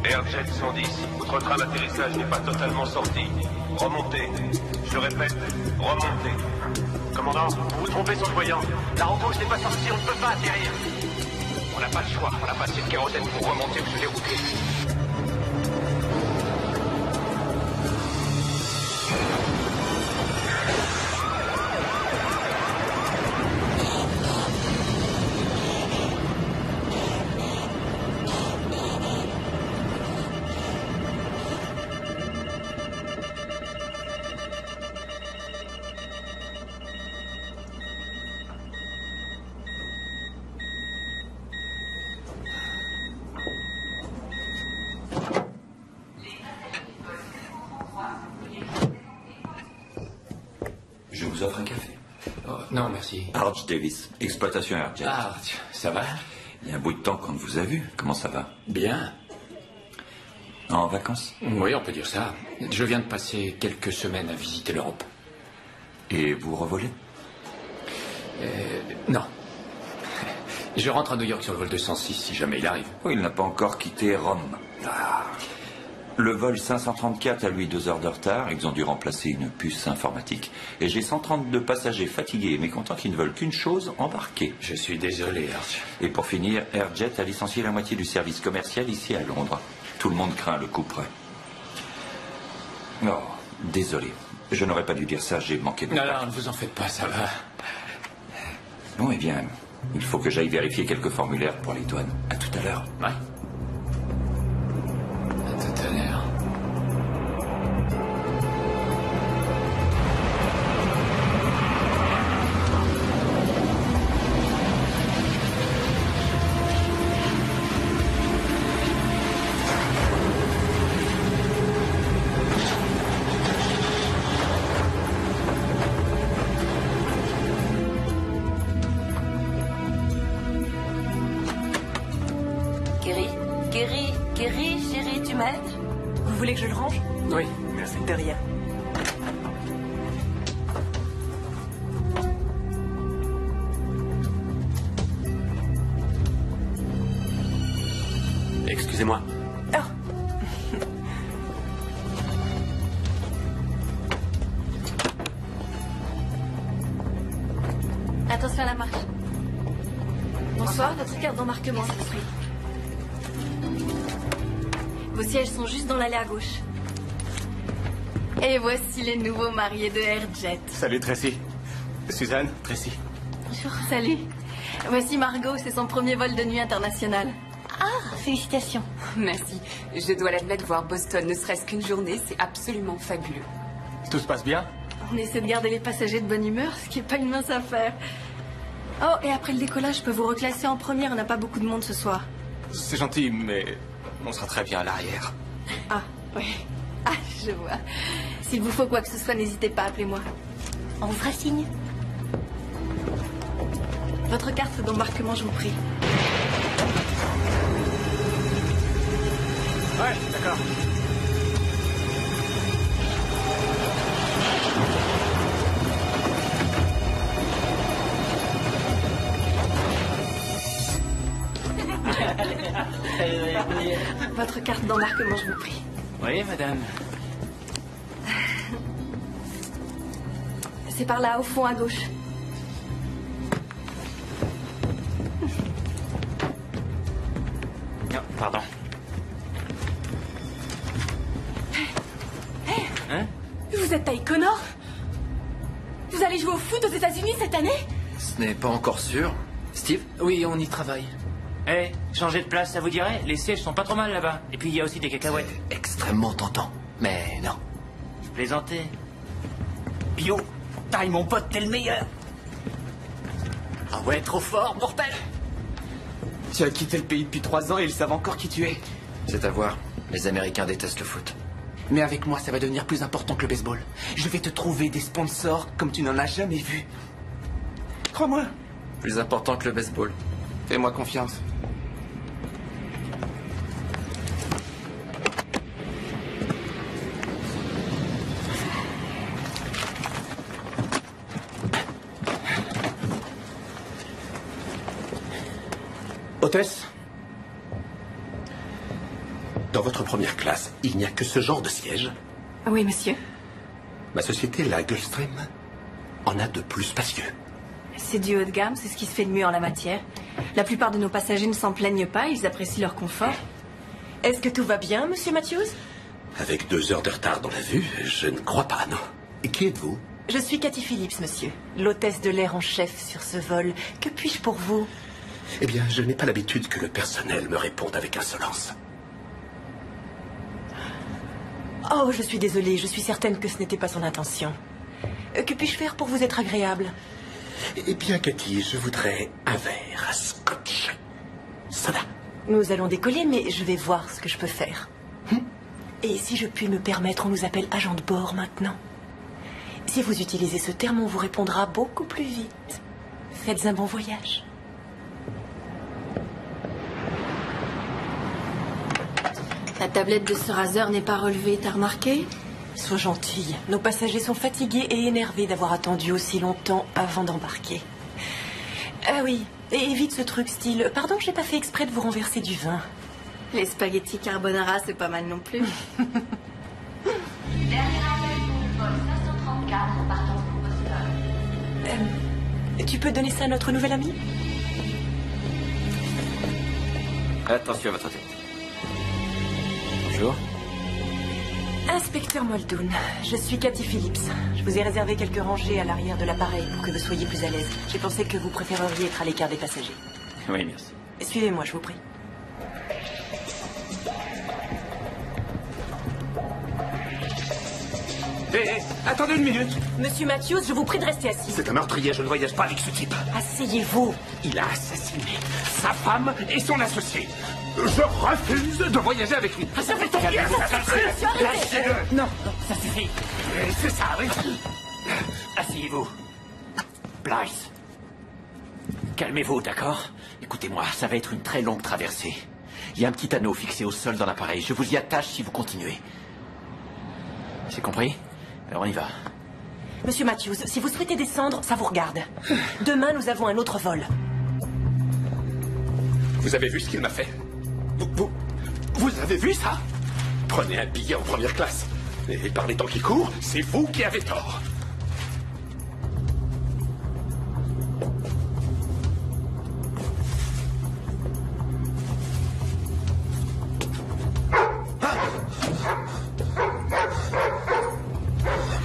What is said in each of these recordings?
Airjet 110, votre train d'atterrissage n'est pas totalement sorti. Remontez. Je répète, remontez. Commandant, vous vous trompez sur le voyant. La roue gauche n'est pas sortie, on ne peut pas atterrir. On n'a pas le choix, on n'a pas assez de kérosène pour remonter ou se dérouter. Je vous offre un café. Oh, non, merci. Arch Davis, exploitation Airjet. Arch, ça va? Il y a un bout de temps qu'on ne vous a vu. Comment ça va? Bien. En vacances? Oui, on peut dire ça. Je viens de passer quelques semaines à visiter l'Europe. Et vous revolez? Non. Je rentre à New York sur le vol 206 si jamais il arrive. Oh, il n'a pas encore quitté Rome. Ah. Le vol 534 a lui 2 heures de retard. Ils ont dû remplacer une puce informatique. Et j'ai 132 passagers fatigués et mécontents qui ne veulent qu'une chose, embarquer. Je suis désolé, Arch. Et pour finir, Airjet a licencié la moitié du service commercial ici à Londres. Tout le monde craint le coup près. Oh, désolé. Je n'aurais pas dû dire ça, j'ai manqué de... Non, ne vous en faites pas, ça va. Bon, eh bien, il faut que j'aille vérifier quelques formulaires pour les douanes. À tout à l'heure. Ouais. À tout à l'heure. Kerry, chérie, tu m'aides? Vous voulez que je le range? Oui, merci. De rien. Excusez-moi. Oh. Attention à la marche. Bonsoir, votre carte d'embarquement, s'il vous plaît. Vos sièges sont juste dans l'allée à gauche. Et voici les nouveaux mariés de Airjet. Salut Tracy. Suzanne, Tracy. Bonjour. Salut. Voici Margot, c'est son premier vol de nuit international. Ah, félicitations. Merci. Je dois l'admettre, voir Boston ne serait-ce qu'une journée, c'est absolument fabuleux. Tout se passe bien? On essaie de garder les passagers de bonne humeur, ce qui n'est pas une mince affaire. Oh, et après le décollage, je peux vous reclasser en première, on n'a pas beaucoup de monde ce soir. C'est gentil, mais on sera très bien à l'arrière. Ah, oui. Ah, je vois. S'il vous faut quoi que ce soit, n'hésitez pas, appelez-moi. On vous fera signe. Votre carte d'embarquement, je vous prie. Ouais, d'accord. Votre carte d'embarquement, je vous prie. Oui, madame. C'est par là, au fond, à gauche. Non, pardon. Hein? Vous êtes Ty Connor? Vous allez jouer au foot aux États-Unis cette année? Ce n'est pas encore sûr. Steve? Oui, on y travaille. Eh, changer de place, ça vous dirait? Les sièges sont pas trop mal là-bas. Et puis il y a aussi des cacahuètes. Extrêmement tentant. Mais non. Je plaisantais. Bio. taille, mon pote, t'es le meilleur. Ah ouais, trop fort, mortel. Tu as quitté le pays depuis 3 ans et ils savent encore qui tu es. C'est à voir. Les Américains détestent le foot. Mais avec moi, ça va devenir plus important que le baseball. Je vais te trouver des sponsors comme tu n'en as jamais vu. Crois-moi. Plus important que le baseball. Fais-moi confiance. Hôtesse, dans votre première classe, il n'y a que ce genre de siège. Oui, monsieur. Ma société, la Gulfstream, en a de plus spacieux. C'est du haut de gamme, c'est ce qui se fait de mieux en la matière. La plupart de nos passagers ne s'en plaignent pas, ils apprécient leur confort. Est-ce que tout va bien, monsieur Matthews? Avec 2 heures de retard dans la vue, je ne crois pas, non. Et qui êtes-vous? Je suis Cathy Phillips, monsieur. L'hôtesse de l'air en chef sur ce vol. Que puis-je pour vous? Eh bien, je n'ai pas l'habitude que le personnel me réponde avec insolence. Oh, je suis désolée, je suis certaine que ce n'était pas son intention. Que puis-je faire pour vous être agréable? Eh bien, Cathy, je voudrais un verre à scotch. Soda. Nous allons décoller, mais je vais voir ce que je peux faire. Et si je puis me permettre, on nous appelle agent de bord maintenant. Si vous utilisez ce terme, on vous répondra beaucoup plus vite. Faites un bon voyage. La tablette de ce raser n'est pas relevée, t'as remarqué? Sois gentille. Nos passagers sont fatigués et énervés d'avoir attendu aussi longtemps avant d'embarquer. Ah oui, et évite ce truc style... Pardon, j'ai pas fait exprès de vous renverser du vin. Les spaghettis carbonara, c'est pas mal non plus. Dernier appel pour le vol 534 partant pour Boston. Tu peux donner ça à notre nouvel ami? Attention à votre tête. Bonjour. Inspecteur Muldoon, je suis Cathy Phillips. Je vous ai réservé quelques rangées à l'arrière de l'appareil pour que vous soyez plus à l'aise. J'ai pensé que vous préféreriez être à l'écart des passagers. Oui, merci. Suivez-moi, je vous prie. Hé, attendez une minute. Monsieur Matthews, je vous prie de rester assis. C'est un meurtrier, je ne voyage pas avec ce type. Asseyez-vous. Il a assassiné sa femme et son associé. Je refuse de voyager avec lui. Ça fait ton bien. Lâchez-le. Non, ça suffit. C'est ça, oui. Asseyez-vous. Blythe. Calmez-vous, d'accord? Écoutez-moi, ça va être une très longue traversée. Il y a un petit anneau fixé au sol dans l'appareil. Je vous y attache si vous continuez. C'est compris? Alors on y va. Monsieur Matthews, si vous souhaitez descendre, ça vous regarde. Demain, nous avons un autre vol. Vous avez vu ce qu'il m'a fait? Vous avez vu ça? Prenez un billet en première classe. Et par les temps qui courent, c'est vous qui avez tort.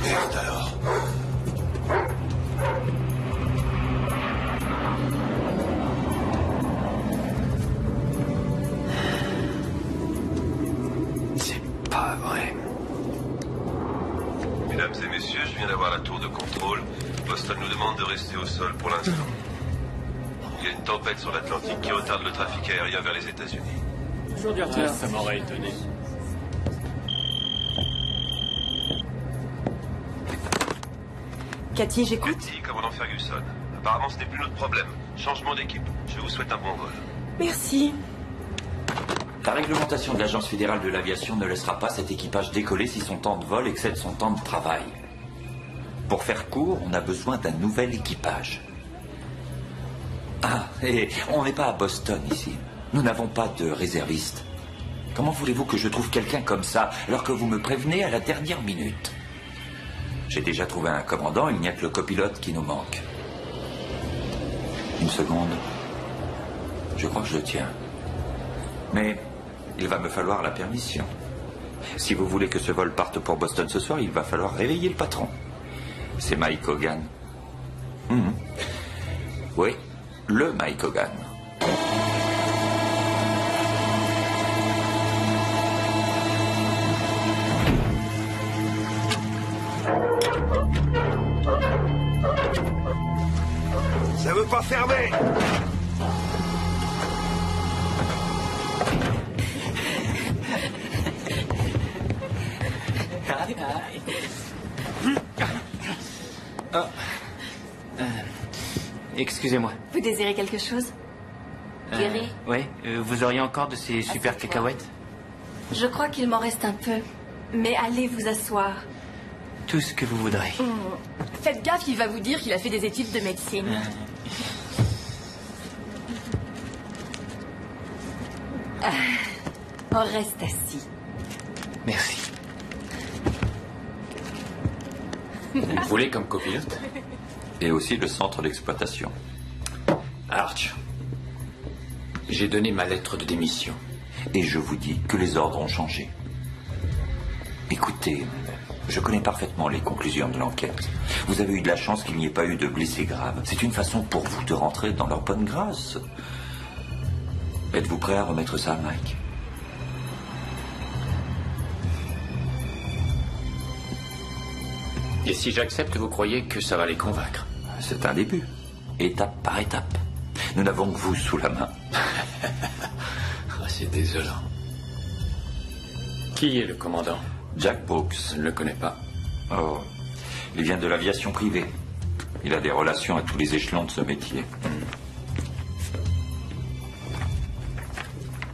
Merde alors. C'est pas vrai. Mesdames et messieurs, je viens d'avoir la tour de contrôle. Boston nous demande de rester au sol pour l'instant. Il y a une tempête sur l'Atlantique qui retarde le trafic aérien vers les États-Unis. Toujours du retard. Ça m'aurait étonné. Cathy, j'écoute. Cathy, commandant Ferguson. Apparemment, ce n'est plus notre problème. Changement d'équipe. Je vous souhaite un bon vol. Merci. La réglementation de l'Agence fédérale de l'aviation ne laissera pas cet équipage décoller si son temps de vol excède son temps de travail. Pour faire court, on a besoin d'un nouvel équipage. Ah, et on n'est pas à Boston ici. Nous n'avons pas de réserviste. Comment voulez-vous que je trouve quelqu'un comme ça alors que vous me prévenez à la dernière minute? J'ai déjà trouvé un commandant, il n'y a que le copilote qui nous manque. Une seconde. Je crois que je tiens. Mais il va me falloir la permission. Si vous voulez que ce vol parte pour Boston ce soir, il va falloir réveiller le patron. C'est Mike Hogan. Oui, le Mike Hogan. Ça veut pas fermer. Oh. Excusez-moi. Vous désirez quelque chose? Gary? Oui, vous auriez encore de ces super cacahuètes? Je crois qu'il m'en reste un peu. Mais allez vous asseoir. Tout ce que vous voudrez. Faites gaffe, il va vous dire qu'il a fait des études de médecine. On reste assis. Merci. Vous me voulez comme copilote? Et aussi le centre d'exploitation. Arch, j'ai donné ma lettre de démission. Et je vous dis que les ordres ont changé. Écoutez, je connais parfaitement les conclusions de l'enquête. Vous avez eu de la chance qu'il n'y ait pas eu de blessés graves. C'est une façon pour vous de rentrer dans leur bonne grâce. Êtes-vous prêt à remettre ça à Mike? Et si j'accepte, vous croyez que ça va les convaincre? C'est un début, étape par étape. Nous n'avons que vous sous la main. C'est désolant. Qui est le commandant? Jack Brooks. Je ne le connais pas. Oh, il vient de l'aviation privée. Il a des relations à tous les échelons de ce métier.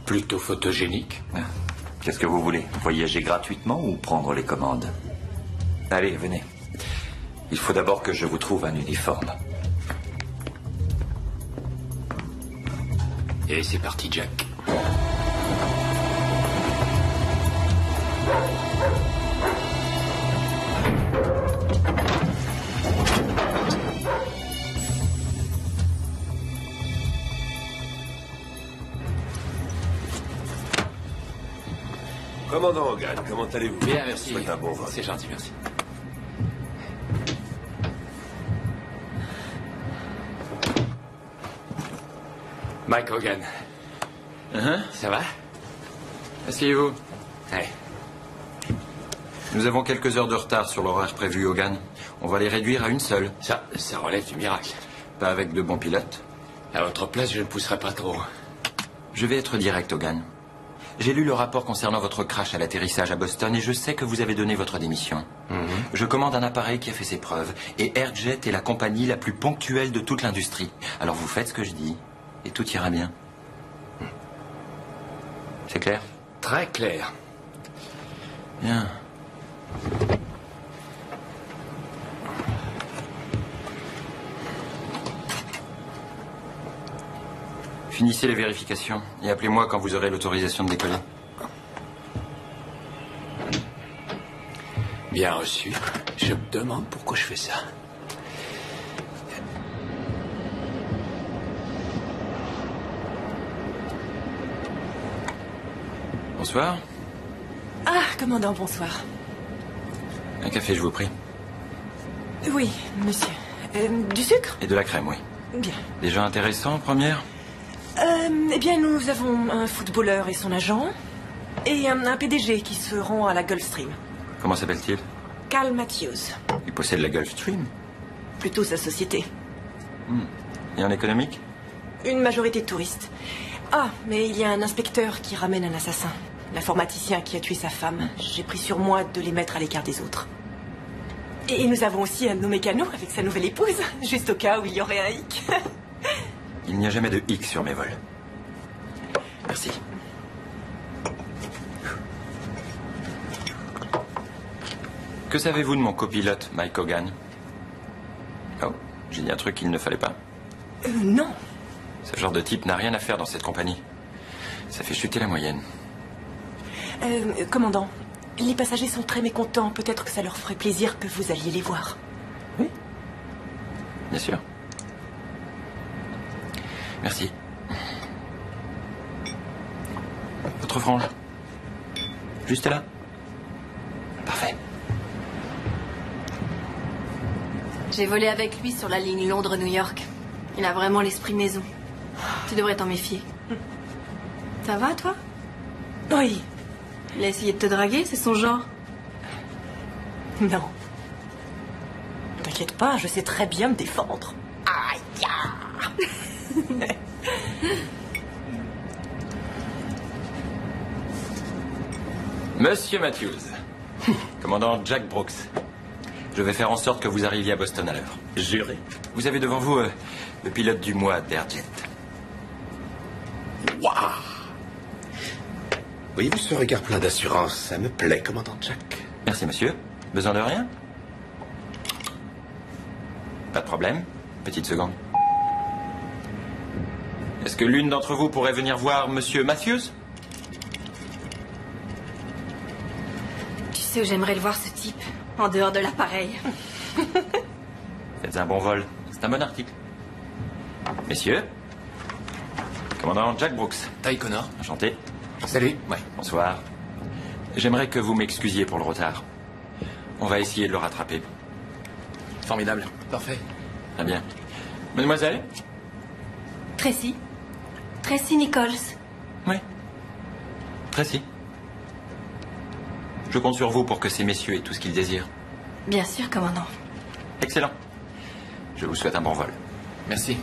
Plutôt photogénique. Qu'est-ce que vous voulez? Voyager gratuitement ou prendre les commandes? Allez, venez. Il faut d'abord que je vous trouve un uniforme. Et c'est parti, Jack. Commandant Hogan, comment allez-vous? Bien, merci. Souhaite un bon vol. C'est gentil, merci. Mike Hogan. Ça va? Asseyez-vous. Ouais. Nous avons quelques heures de retard sur l'horaire prévu, Hogan. On va les réduire à une seule. Ça relève du miracle. Pas avec de bons pilotes. À votre place, je ne pousserai pas trop. Je vais être direct, Hogan. J'ai lu le rapport concernant votre crash à l'atterrissage à Boston et je sais que vous avez donné votre démission. Je commande un appareil qui a fait ses preuves et Airjet est la compagnie la plus ponctuelle de toute l'industrie. Alors vous faites ce que je dis et tout ira bien. C'est clair? Très clair. Bien. Finissez les vérifications et appelez-moi quand vous aurez l'autorisation de décoller. Bien reçu. Je me demande pourquoi je fais ça. Bonsoir. Ah, commandant, bonsoir. Un café, je vous prie. Oui, monsieur. Du sucre? Et de la crème, oui. Bien. Des gens intéressants, première? Eh bien, nous avons un footballeur et son agent, et un PDG qui se rend à la Gulfstream. Comment s'appelle-t-il? Cal Matthews. Il possède la Gulfstream. Plutôt sa société. Et en économique? Une majorité de touristes. Ah, mais il y a un inspecteur qui ramène un assassin. L'informaticien qui a tué sa femme. J'ai pris sur moi de les mettre à l'écart des autres. Et nous avons aussi un de nos mécanos avec sa nouvelle épouse, juste au cas où il y aurait un hic. Il n'y a jamais de hic sur mes vols. Merci. Que savez-vous de mon copilote, Mike Hogan? Oh, j'ai dit un truc qu'il ne fallait pas. Non. Ce genre de type n'a rien à faire dans cette compagnie. Ça fait chuter la moyenne. Commandant, les passagers sont très mécontents. Peut-être que ça leur ferait plaisir que vous alliez les voir. Oui. Bien sûr. Merci. Votre frange? Juste là? Parfait. J'ai volé avec lui sur la ligne Londres-New York. Il a vraiment l'esprit maison. Tu devrais t'en méfier. Ça va, toi? Oui. Il a essayé de te draguer, c'est son genre? Non. T'inquiète t'inquiète pas, je sais très bien me défendre. Aïe. Monsieur Matthews, commandant Jack Brooks, je vais faire en sorte que vous arriviez à Boston à l'heure. Juré. Vous avez devant vous le pilote du mois d'Airjet. Waouh! Voyez-vous ce regard plein d'assurance? Ça me plaît, commandant Jack. Merci, monsieur. Besoin de rien? Pas de problème. Petite seconde. Est-ce que l'une d'entre vous pourrait venir voir monsieur Matthews? Tu sais où j'aimerais le voir, ce type, en dehors de l'appareil. Faites un bon vol. C'est un bon article. Messieurs, commandant Jack Brooks. Ty Connor. Enchanté. Salut. Ouais, bonsoir. J'aimerais que vous m'excusiez pour le retard. On va essayer de le rattraper. Formidable. Parfait. Très bien. Mademoiselle? Tracy Nichols. Oui. Tracy. Je compte sur vous pour que ces messieurs aient tout ce qu'ils désirent. Bien sûr, commandant. Excellent. Je vous souhaite un bon vol. Merci.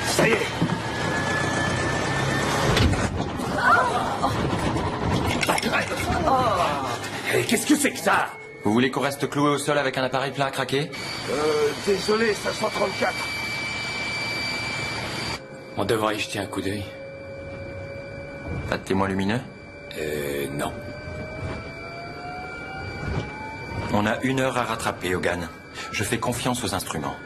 Ça y est. Et qu'est-ce que c'est que ça? Vous voulez qu'on reste cloué au sol avec un appareil plein à craquer? Désolé, 534. On devrait y jeter un coup d'œil. Pas de témoin lumineux? Non. On a 1 heure à rattraper, Hogan. Je fais confiance aux instruments.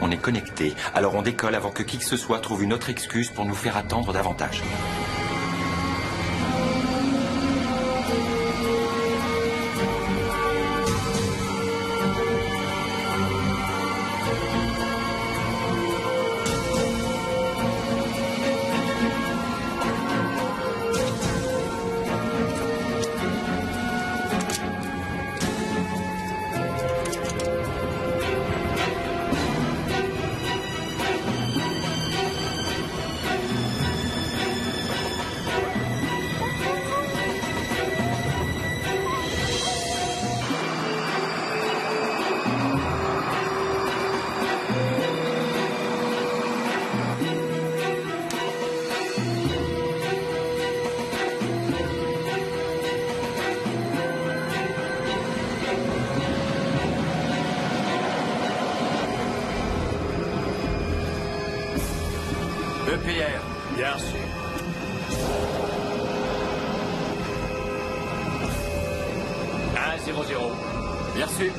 On est connectés, alors on décolle avant que qui que ce soit trouve une autre excuse pour nous faire attendre davantage. EPR. Bien sûr. Bien reçu.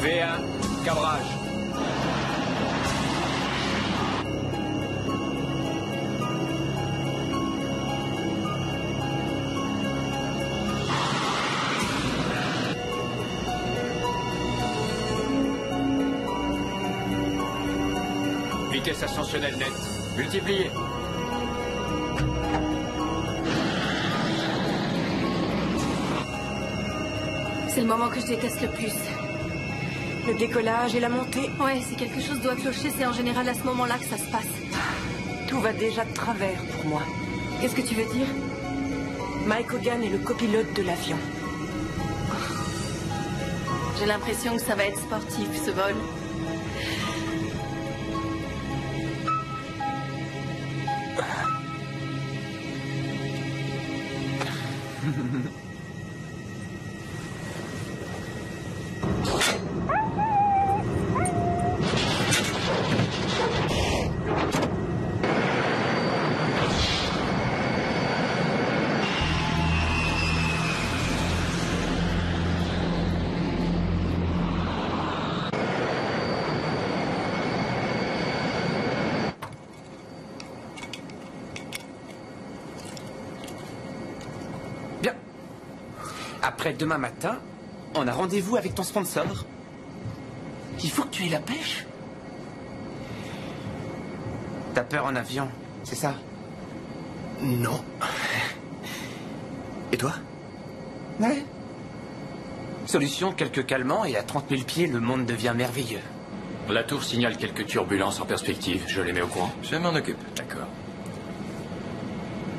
V1, cabrage. Vitesse ascensionnelle nette. Multiplié. C'est le moment que je déteste le plus. Le décollage et la montée. Ouais, si quelque chose doit clocher, c'est en général à ce moment-là que ça se passe. Tout va déjà de travers pour moi. Qu'est-ce que tu veux dire? Mike Hogan est le copilote de l'avion. J'ai l'impression que ça va être sportif, ce vol. Bien. Après demain matin, on a rendez-vous avec ton sponsor. Il faut que tu aies la pêche. T'as peur en avion, c'est ça? Non. toi? Ouais. Solution, quelques calmants et à 30 000 pieds, le monde devient merveilleux. La tour signale quelques turbulences en perspective. Je les mets au courant. Je m'en occupe. D'accord.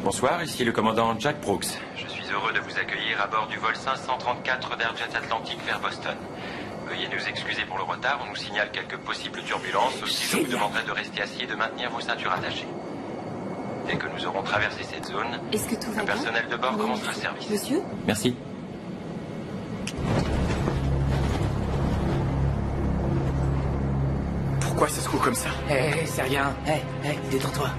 Bonsoir, ici le commandant Jack Brooks. Je suis heureux de vous accueillir à bord du vol 534 d'Airjet Atlantic vers Boston. Veuillez nous excuser pour le retard, on nous signale quelques possibles turbulences. Aussi, je vous demanderai de rester assis et de maintenir vos ceintures attachées. Dès que nous aurons traversé cette zone, Est-ce que tout va le bien? personnel de bord commencera le service. Monsieur? Merci. Pourquoi ça se coule comme ça? Hé, c'est rien. Hé, détends-toi.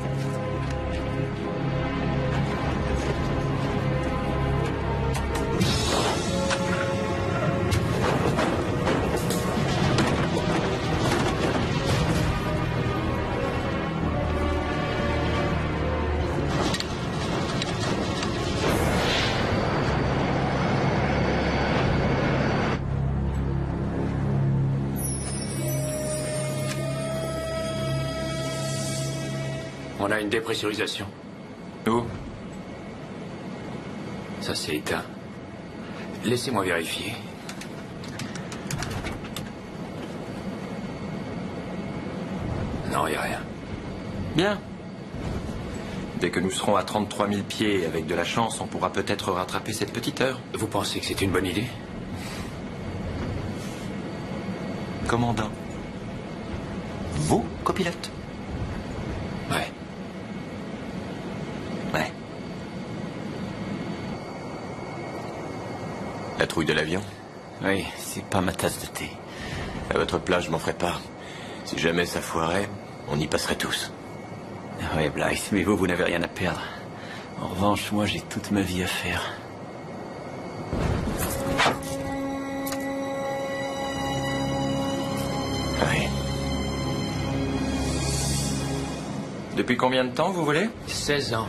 On a une dépressurisation. Où? Ça s'est éteint. Laissez-moi vérifier. Non, il n'y a rien. Bien. Dès que nous serons à 33 000 pieds, avec de la chance, on pourra peut-être rattraper cette petite heure. Vous pensez que c'est une bonne idée? Commandant. Vous, copilote? Ouais. Ouais. La trouille de l'avion? Oui, c'est pas ma tasse de thé. À votre place, je m'en ferai pas. Si jamais ça foirait, on y passerait tous. Oui, Blythe, mais vous n'avez rien à perdre. En revanche, moi, j'ai toute ma vie à faire. Oui. Depuis combien de temps, vous voulez? 16 ans.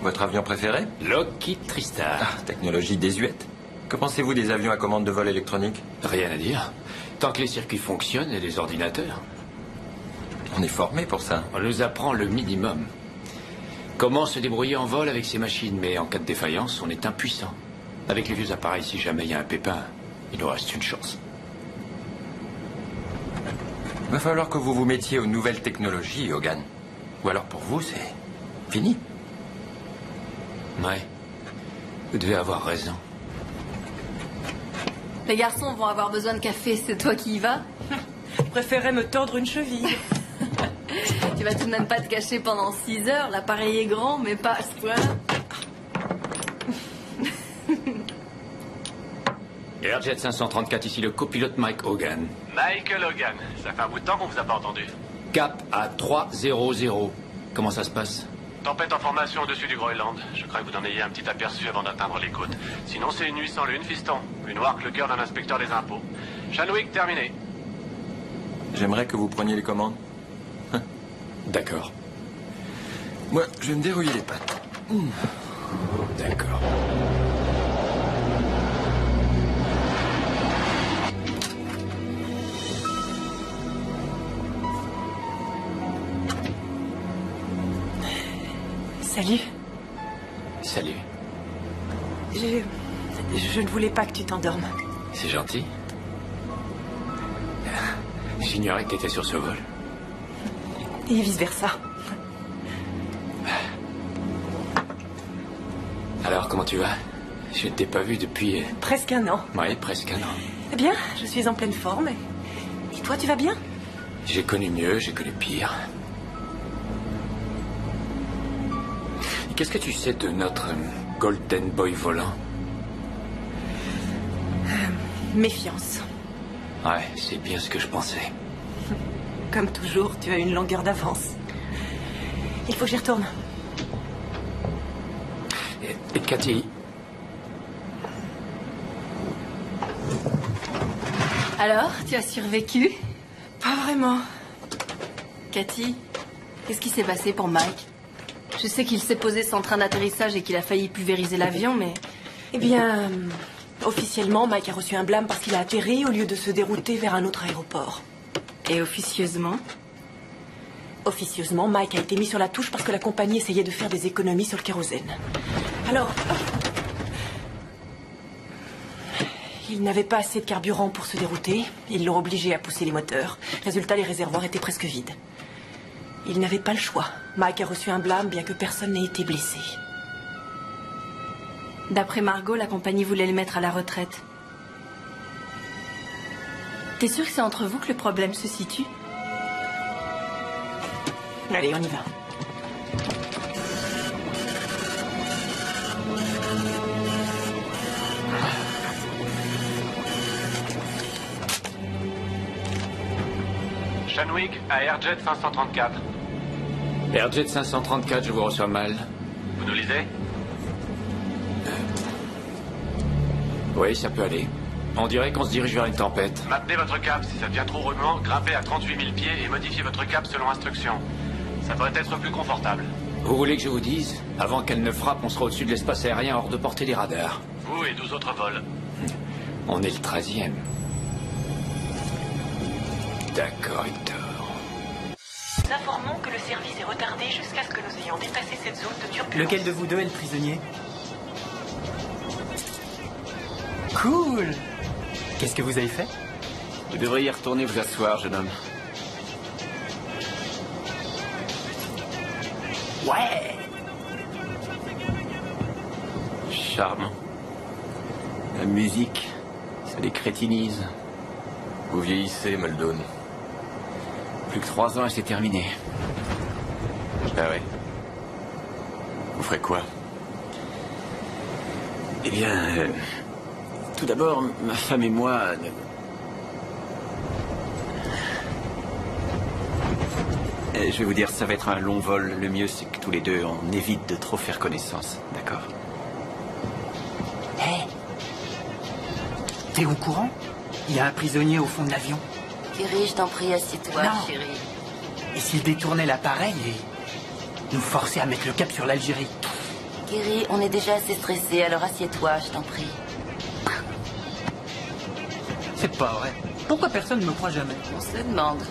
Votre avion préféré? Lockheed Tristar. Ah, technologie désuète. Que pensez-vous des avions à commande de vol électronique? Rien à dire. Tant que les circuits fonctionnent et les ordinateurs. On est formé pour ça. On nous apprend le minimum. Comment se débrouiller en vol avec ces machines, mais en cas de défaillance, on est impuissant. Avec les vieux appareils, si jamais il y a un pépin, il nous reste une chance. Il va falloir que vous vous mettiez aux nouvelles technologies, Hogan. Ou alors pour vous, c'est fini. Ouais. Vous devez avoir raison. Les garçons vont avoir besoin de café, c'est toi qui y vas? Je préférais me tordre une cheville. Tu vas tout de même pas te cacher pendant 6 heures, l'appareil est grand, mais pas à ce point-là. Airjet 534, ici le copilote Mike Hogan. Michael Hogan, ça fait un bout de temps qu'on vous a pas entendu. Cap à 300. Comment ça se passe? Tempête en formation au-dessus du Groenland. Je crains que vous en ayez un petit aperçu avant d'atteindre les côtes. Sinon, c'est une nuit sans lune, fiston. Plus noire que le cœur d'un inspecteur des impôts. Chadwick, terminé. J'aimerais que vous preniez les commandes. D'accord. Moi, je vais me dérouiller les pattes. D'accord. Salut. Salut. Je ne voulais pas que tu t'endormes. C'est gentil. J'ignorais que t'étais sur ce vol. Et vice-versa. Alors, comment tu vas? Je ne t'ai pas vu depuis... Presque un an. Ouais, presque un an. Eh bien, je suis en pleine forme. Et toi, tu vas bien? J'ai connu mieux, j'ai connu pire. Et qu'est-ce que tu sais de notre Golden Boy volant? Méfiance. Ouais, c'est bien ce que je pensais. Comme toujours, tu as une longueur d'avance. Il faut que j'y retourne. Et Cathy? Alors, tu as survécu? Pas vraiment. Cathy, qu'est-ce qui s'est passé pour Mike? Je sais qu'il s'est posé sans train d'atterrissage et qu'il a failli pulvériser l'avion, mais... Eh bien, officiellement, Mike a reçu un blâme parce qu'il a atterri au lieu de se dérouter vers un autre aéroport. Et officieusement? Officieusement, Mike a été mis sur la touche parce que la compagnie essayait de faire des économies sur le kérosène. Alors, Ils n'avaient pas assez de carburant pour se dérouter. Ils l'ont obligé à pousser les moteurs. Résultat, les réservoirs étaient presque vides. Ils n'avaient pas le choix. Mike a reçu un blâme, bien que personne n'ait été blessé. D'après Margot, la compagnie voulait le mettre à la retraite. T'es sûr que c'est entre vous que le problème se situe? Allez, on y va. Shanwick à Airjet 534. Airjet 534, je vous reçois mal. Vous nous lisez? Oui, ça peut aller. On dirait qu'on se dirige vers une tempête. Maintenez votre cap. Si ça devient trop remuant, grimpez à 38 000 pieds et modifiez votre cap selon instruction. Ça devrait être plus confortable. Vous voulez que je vous dise? Avant qu'elle ne frappe, on sera au-dessus de l'espace aérien hors de portée des radars. Vous et 12 autres vols. On est le 13e. D'accord, Hector. Nous informons que le service est retardé jusqu'à ce que nous ayons dépassé cette zone de turbulence. Lequel de vous deux est le prisonnier? Cool! Qu'est-ce que vous avez fait? Vous devriez retourner vous asseoir, jeune homme. Ouais! Charmant. La musique, ça les crétinise. Vous vieillissez, Muldoon. Plus que 3 ans et c'est terminé. Ah ouais. Vous ferez quoi? Eh bien, tout d'abord, ma femme et moi... Je vais vous dire, ça va être un long vol. Le mieux, c'est que tous les deux, on évite de trop faire connaissance. D'accord? Hé! T'es au courant? Il y a un prisonnier au fond de l'avion. Kerry, je t'en prie, assieds-toi, Non. chérie. Et s'il détournait l'appareil et nous forçait à mettre le cap sur l'Algérie? Kerry, on est déjà assez stressés, alors assieds-toi, je t'en prie. C'est pas vrai. Pourquoi personne ne me croit jamais? On se le demande.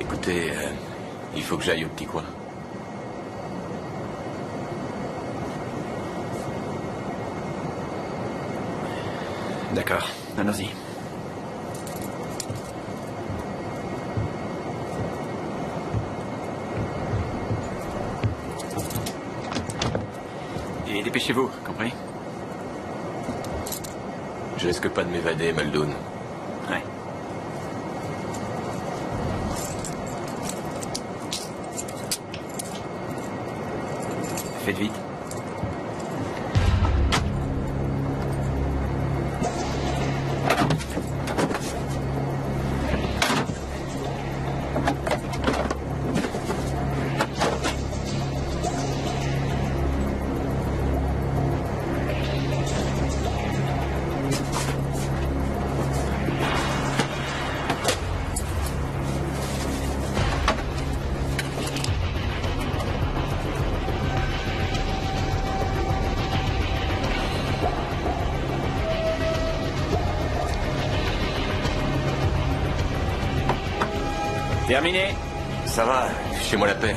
Écoutez, il faut que j'aille au petit coin. D'accord, allons-y. Et dépêchez-vous, compris? Je risque pas de m'évader, Muldoon. Ouais. Faites vite. Terminé. Ça va, fichez-moi la paix.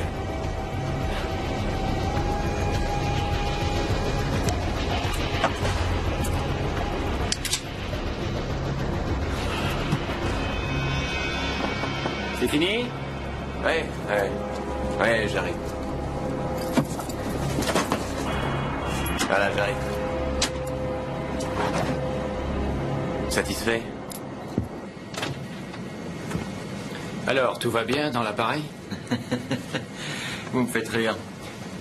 C'est fini? Ouais, j'arrive. Voilà, j'arrive. Satisfait? Alors, tout va bien dans l'appareil? Vous me faites rire.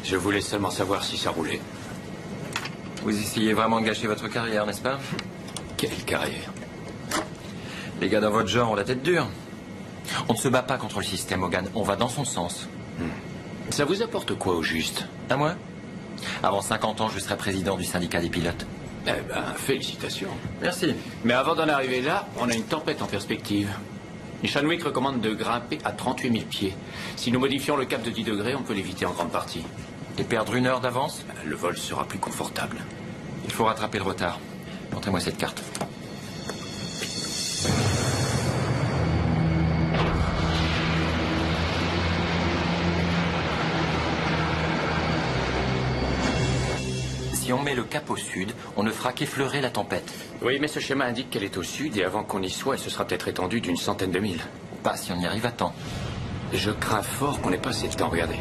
Je voulais seulement savoir si ça roulait. Vous essayez vraiment de gâcher votre carrière, n'est-ce pas? Quelle carrière? Les gars dans votre genre ont la tête dure. On ne se bat pas contre le système, Hogan. On va dans son sens. Ça vous apporte quoi au juste? À moi? Avant 50 ans, je serai président du syndicat des pilotes. Eh ben, félicitations. Merci. Mais avant d'en arriver là, on a une tempête en perspective. Shanwick recommande de grimper à 38 000 pieds. Si nous modifions le cap de 10 degrés, on peut l'éviter en grande partie. Et perdre 1 heure d'avance? Le vol sera plus confortable. Il faut rattraper le retard. Montrez-moi cette carte. Si on met le cap au sud, on ne fera qu'effleurer la tempête. Oui, mais ce schéma indique qu'elle est au sud et avant qu'on y soit, elle se sera peut-être étendue d'une centaine de milles. Pas si on y arrive à temps. Je crains fort qu'on n'ait pas assez de temps, regardez.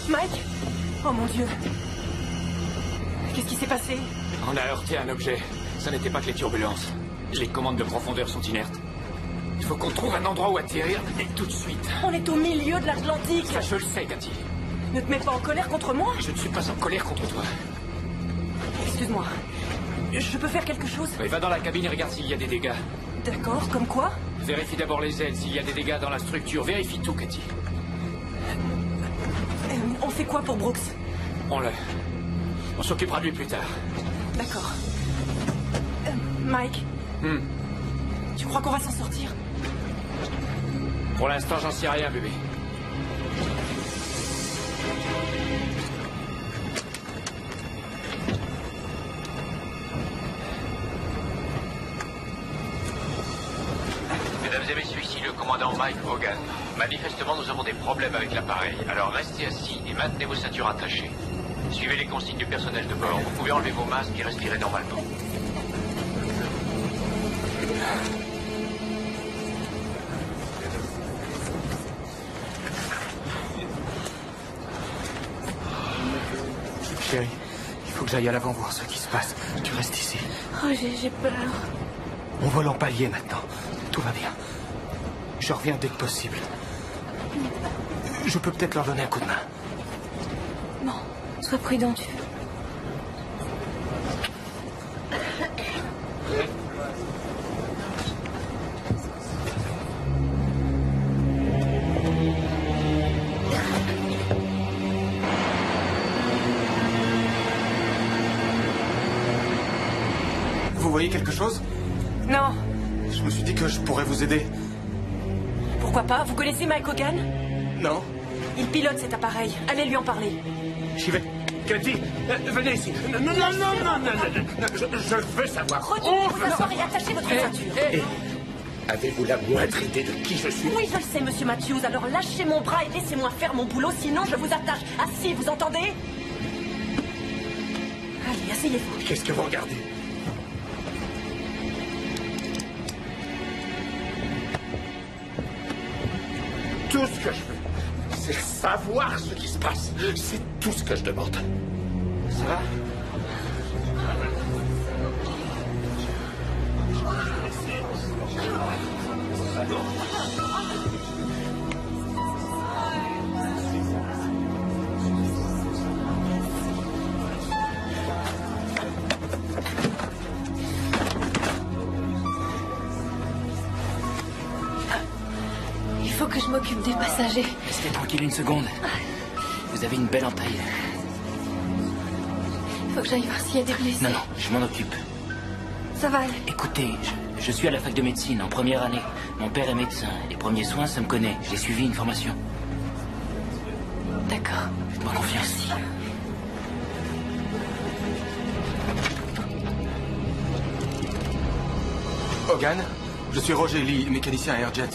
Mike? Oh mon Dieu. Qu'est-ce qui s'est passé? On a heurté un objet. Ça n'était pas que les turbulences. Les commandes de profondeur sont inertes. Il faut qu'on trouve un endroit où atterrir, et tout de suite. On est au milieu de l'Atlantique. Ça, je le sais, Cathy. Ne te mets pas en colère contre moi. Je ne suis pas en colère contre toi. Excuse-moi. Je peux faire quelque chose? Oui, va dans la cabine et regarde s'il y a des dégâts. D'accord, comme quoi? Vérifie d'abord les ailes, s'il y a des dégâts dans la structure. Vérifie tout, Cathy. On fait quoi pour Brooks? On s'occupera de lui plus tard. D'accord. Mike. Tu crois qu'on va s'en sortir? Pour l'instant, j'en sais rien, bébé. Mesdames et messieurs, ici le commandant Mike Hogan. Manifestement, nous avons des problèmes avec l'appareil. Alors restez assis et maintenez vos ceintures attachées. Suivez les consignes du personnel de bord. Vous pouvez enlever vos masques et respirer normalement. Chérie, il faut que j'aille à l'avant voir ce qui se passe. Tu restes ici. Oh, j'ai peur. On vole en palier maintenant. Tout va bien. Je reviens dès que possible. Je peux peut-être leur donner un coup de main. Non, sois prudent, tu veux. Vous voyez quelque chose? Non. Je me suis dit que je pourrais vous aider. Pourquoi pas? Vous connaissez Mike Hogan? Non? Il pilote cet appareil. Allez lui en parler. J'y vais. Cathy, venez ici. Non, non, non, non, non, non. Je veux savoir. Retournez vous asseoir et attachez votre ceinture. Avez-vous la moindre idée de qui je suis? Oui, je le sais, monsieur Matthews. Alors lâchez mon bras et laissez-moi faire mon boulot, sinon je vous attache. Assis, vous entendez? Allez, asseyez-vous. Qu'est-ce que vous regardez? Tout ce que je veux, c'est savoir ce qui se passe. C'est tout ce que je demande. Ça va? Il faut que je m'occupe des passagers. Restez tranquille une seconde. Vous avez une belle entaille. Il faut que j'aille voir s'il y a des blessés. Non, non, je m'en occupe. Ça va aller. Écoutez, je suis à la fac de médecine en première année. Mon père est médecin. Les premiers soins, ça me connaît. J'ai suivi une formation. D'accord. Faites-moi confiance. Merci. Hogan, je suis Roger Lee, mécanicien à Airjet.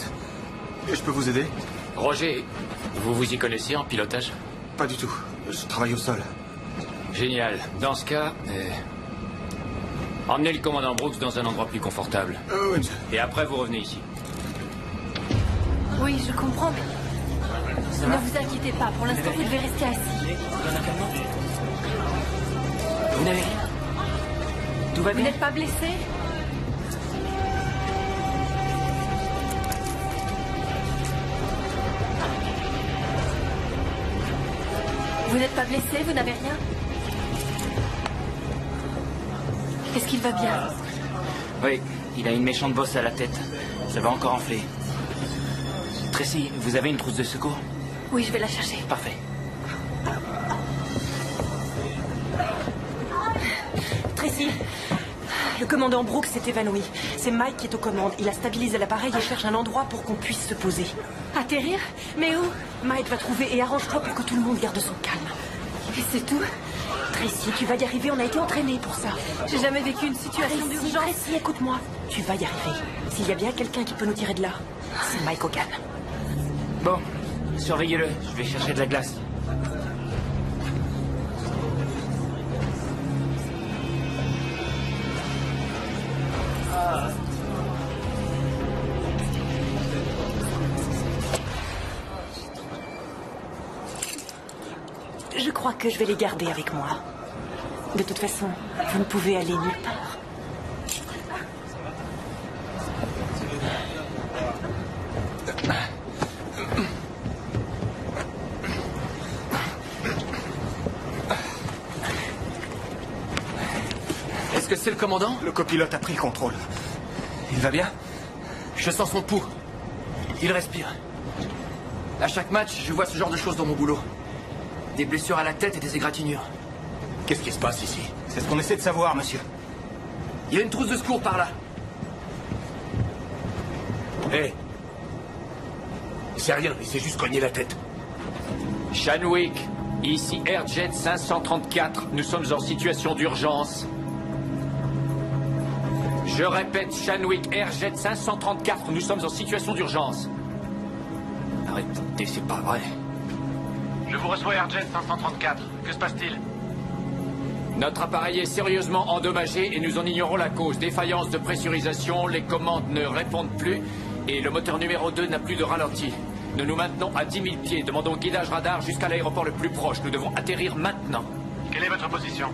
Je peux vous aider? Roger, vous vous y connaissez en pilotage? Pas du tout. Je travaille au sol. Génial. Dans ce cas, emmenez le commandant Brooks dans un endroit plus confortable. Oui, monsieur. Et après, vous revenez ici. Oui, je comprends, mais ne vous inquiétez pas. Pour l'instant, vous devez rester assis. Vous n'avez rien? Tout va Vous bien? n'êtes pas blessé? Vous n'êtes pas blessé? Vous n'avez rien? Est-ce qu'il va bien? Oui, il a une méchante bosse à la tête. Ça va encore enfler. Tracy, vous avez une trousse de secours? Oui, je vais la chercher. Parfait. Tracy, le commandant Brooks s'est évanoui. C'est Mike qui est aux commandes. Il a stabilisé l'appareil et cherche un endroit pour qu'on puisse se poser. Atterrir? Mais où? Mike va trouver et arrange-toi pour que tout le monde garde son calme. Et c'est tout? Tracy, tu vas y arriver, on a été entraînés pour ça. J'ai jamais vécu une situation d'urgence. Tracy, écoute-moi. Tu vas y arriver. S'il y a bien quelqu'un qui peut nous tirer de là, c'est Mike Hogan. Bon, surveillez-le. Je vais chercher de la glace. Je crois que je vais les garder avec moi. De toute façon, vous ne pouvez aller nulle part. Est-ce que c'est le commandant? Le copilote a pris le contrôle. Il va bien? Je sens son pouls. Il respire. À chaque match, je vois ce genre de choses dans mon boulot. Des blessures à la tête et des égratignures. Qu'est-ce qui se passe ici? C'est ce qu'on essaie de savoir, monsieur. Il y a une trousse de secours par là. Hé. C'est rien, il s'est juste cogné la tête. Shanwick, ici Airjet 534. Nous sommes en situation d'urgence. Je répète, Shanwick, Airjet 534. Nous sommes en situation d'urgence. Arrêtez, c'est pas vrai. Je vous reçois Airjet 534. Que se passe-t-il? Notre appareil est sérieusement endommagé et nous en ignorons la cause. Défaillance de pressurisation, les commandes ne répondent plus et le moteur numéro 2 n'a plus de ralenti. Nous nous maintenons à 10 000 pieds. Demandons guidage radar jusqu'à l'aéroport le plus proche. Nous devons atterrir maintenant. Quelle est votre position?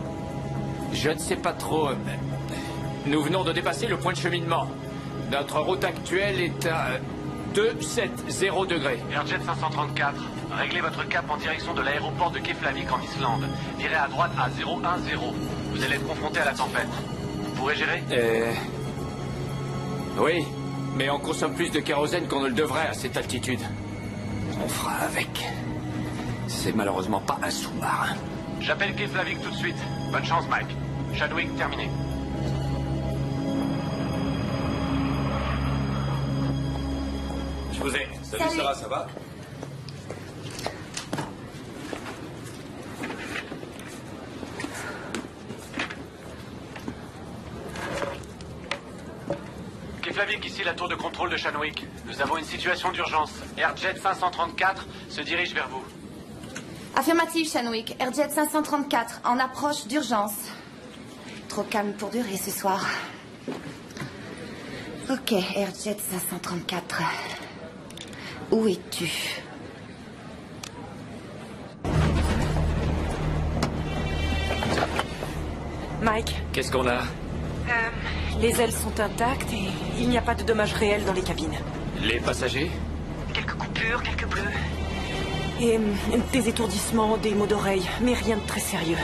Je ne sais pas trop. Nous venons de dépasser le point de cheminement. Notre route actuelle est à 270 degrés. Airjet 534, réglez votre cap en direction de l'aéroport de Keflavik en Islande. Virez à droite à 010. Vous allez être confronté à la tempête. Vous pourrez gérer? Oui, mais on consomme plus de kérosène qu'on ne le devrait à cette altitude. On fera avec. C'est malheureusement pas un sous-marin. J'appelle Keflavik tout de suite. Bonne chance, Mike. Chadwick, terminé. Je vous ai. Salut Sarah, ça va? Keflavik, ici la tour de contrôle de Shanwick. Nous avons une situation d'urgence. Airjet 534 se dirige vers vous. Affirmative, Shanwick. Airjet 534, en approche d'urgence. Trop calme pour durer ce soir. Ok, Airjet 534. Où es-tu? Mike. Qu'est-ce qu'on a? Les ailes sont intactes et il n'y a pas de dommages réels dans les cabines. Les passagers? Quelques coupures, quelques bleus. Et des étourdissements, des maux d'oreille, mais rien de très sérieux.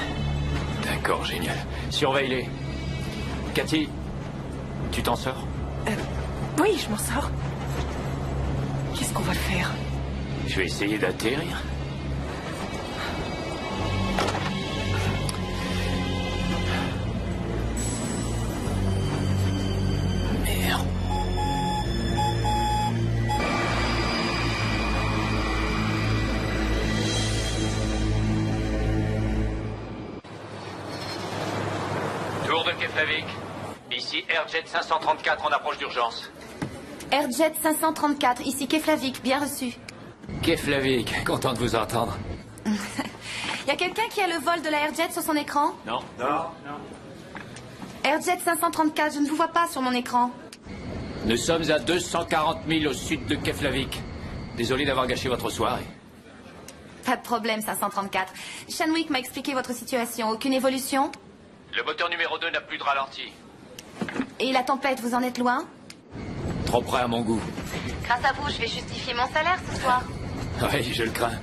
D'accord, génial. Surveille-les. Cathy, tu t'en sors? Oui, je m'en sors. Qu'est-ce qu'on va faire? Je vais essayer d'atterrir. Merde. Tour de Keflavik. Ici Airjet 534 en approche d'urgence. Airjet 534, ici Keflavik, bien reçu. Keflavik, content de vous entendre. Y a quelqu'un qui a le vol de la Airjet sur son écran? Non. Airjet 534, je ne vous vois pas sur mon écran. Nous sommes à 240 000 au sud de Keflavik. Désolé d'avoir gâché votre soirée. Pas de problème, 534. Shanwick m'a expliqué votre situation. Aucune évolution? Le moteur numéro 2 n'a plus de ralenti. Et la tempête, vous en êtes loin? Trop près à mon goût. Grâce à vous, je vais justifier mon salaire ce soir. Oui, je le crains.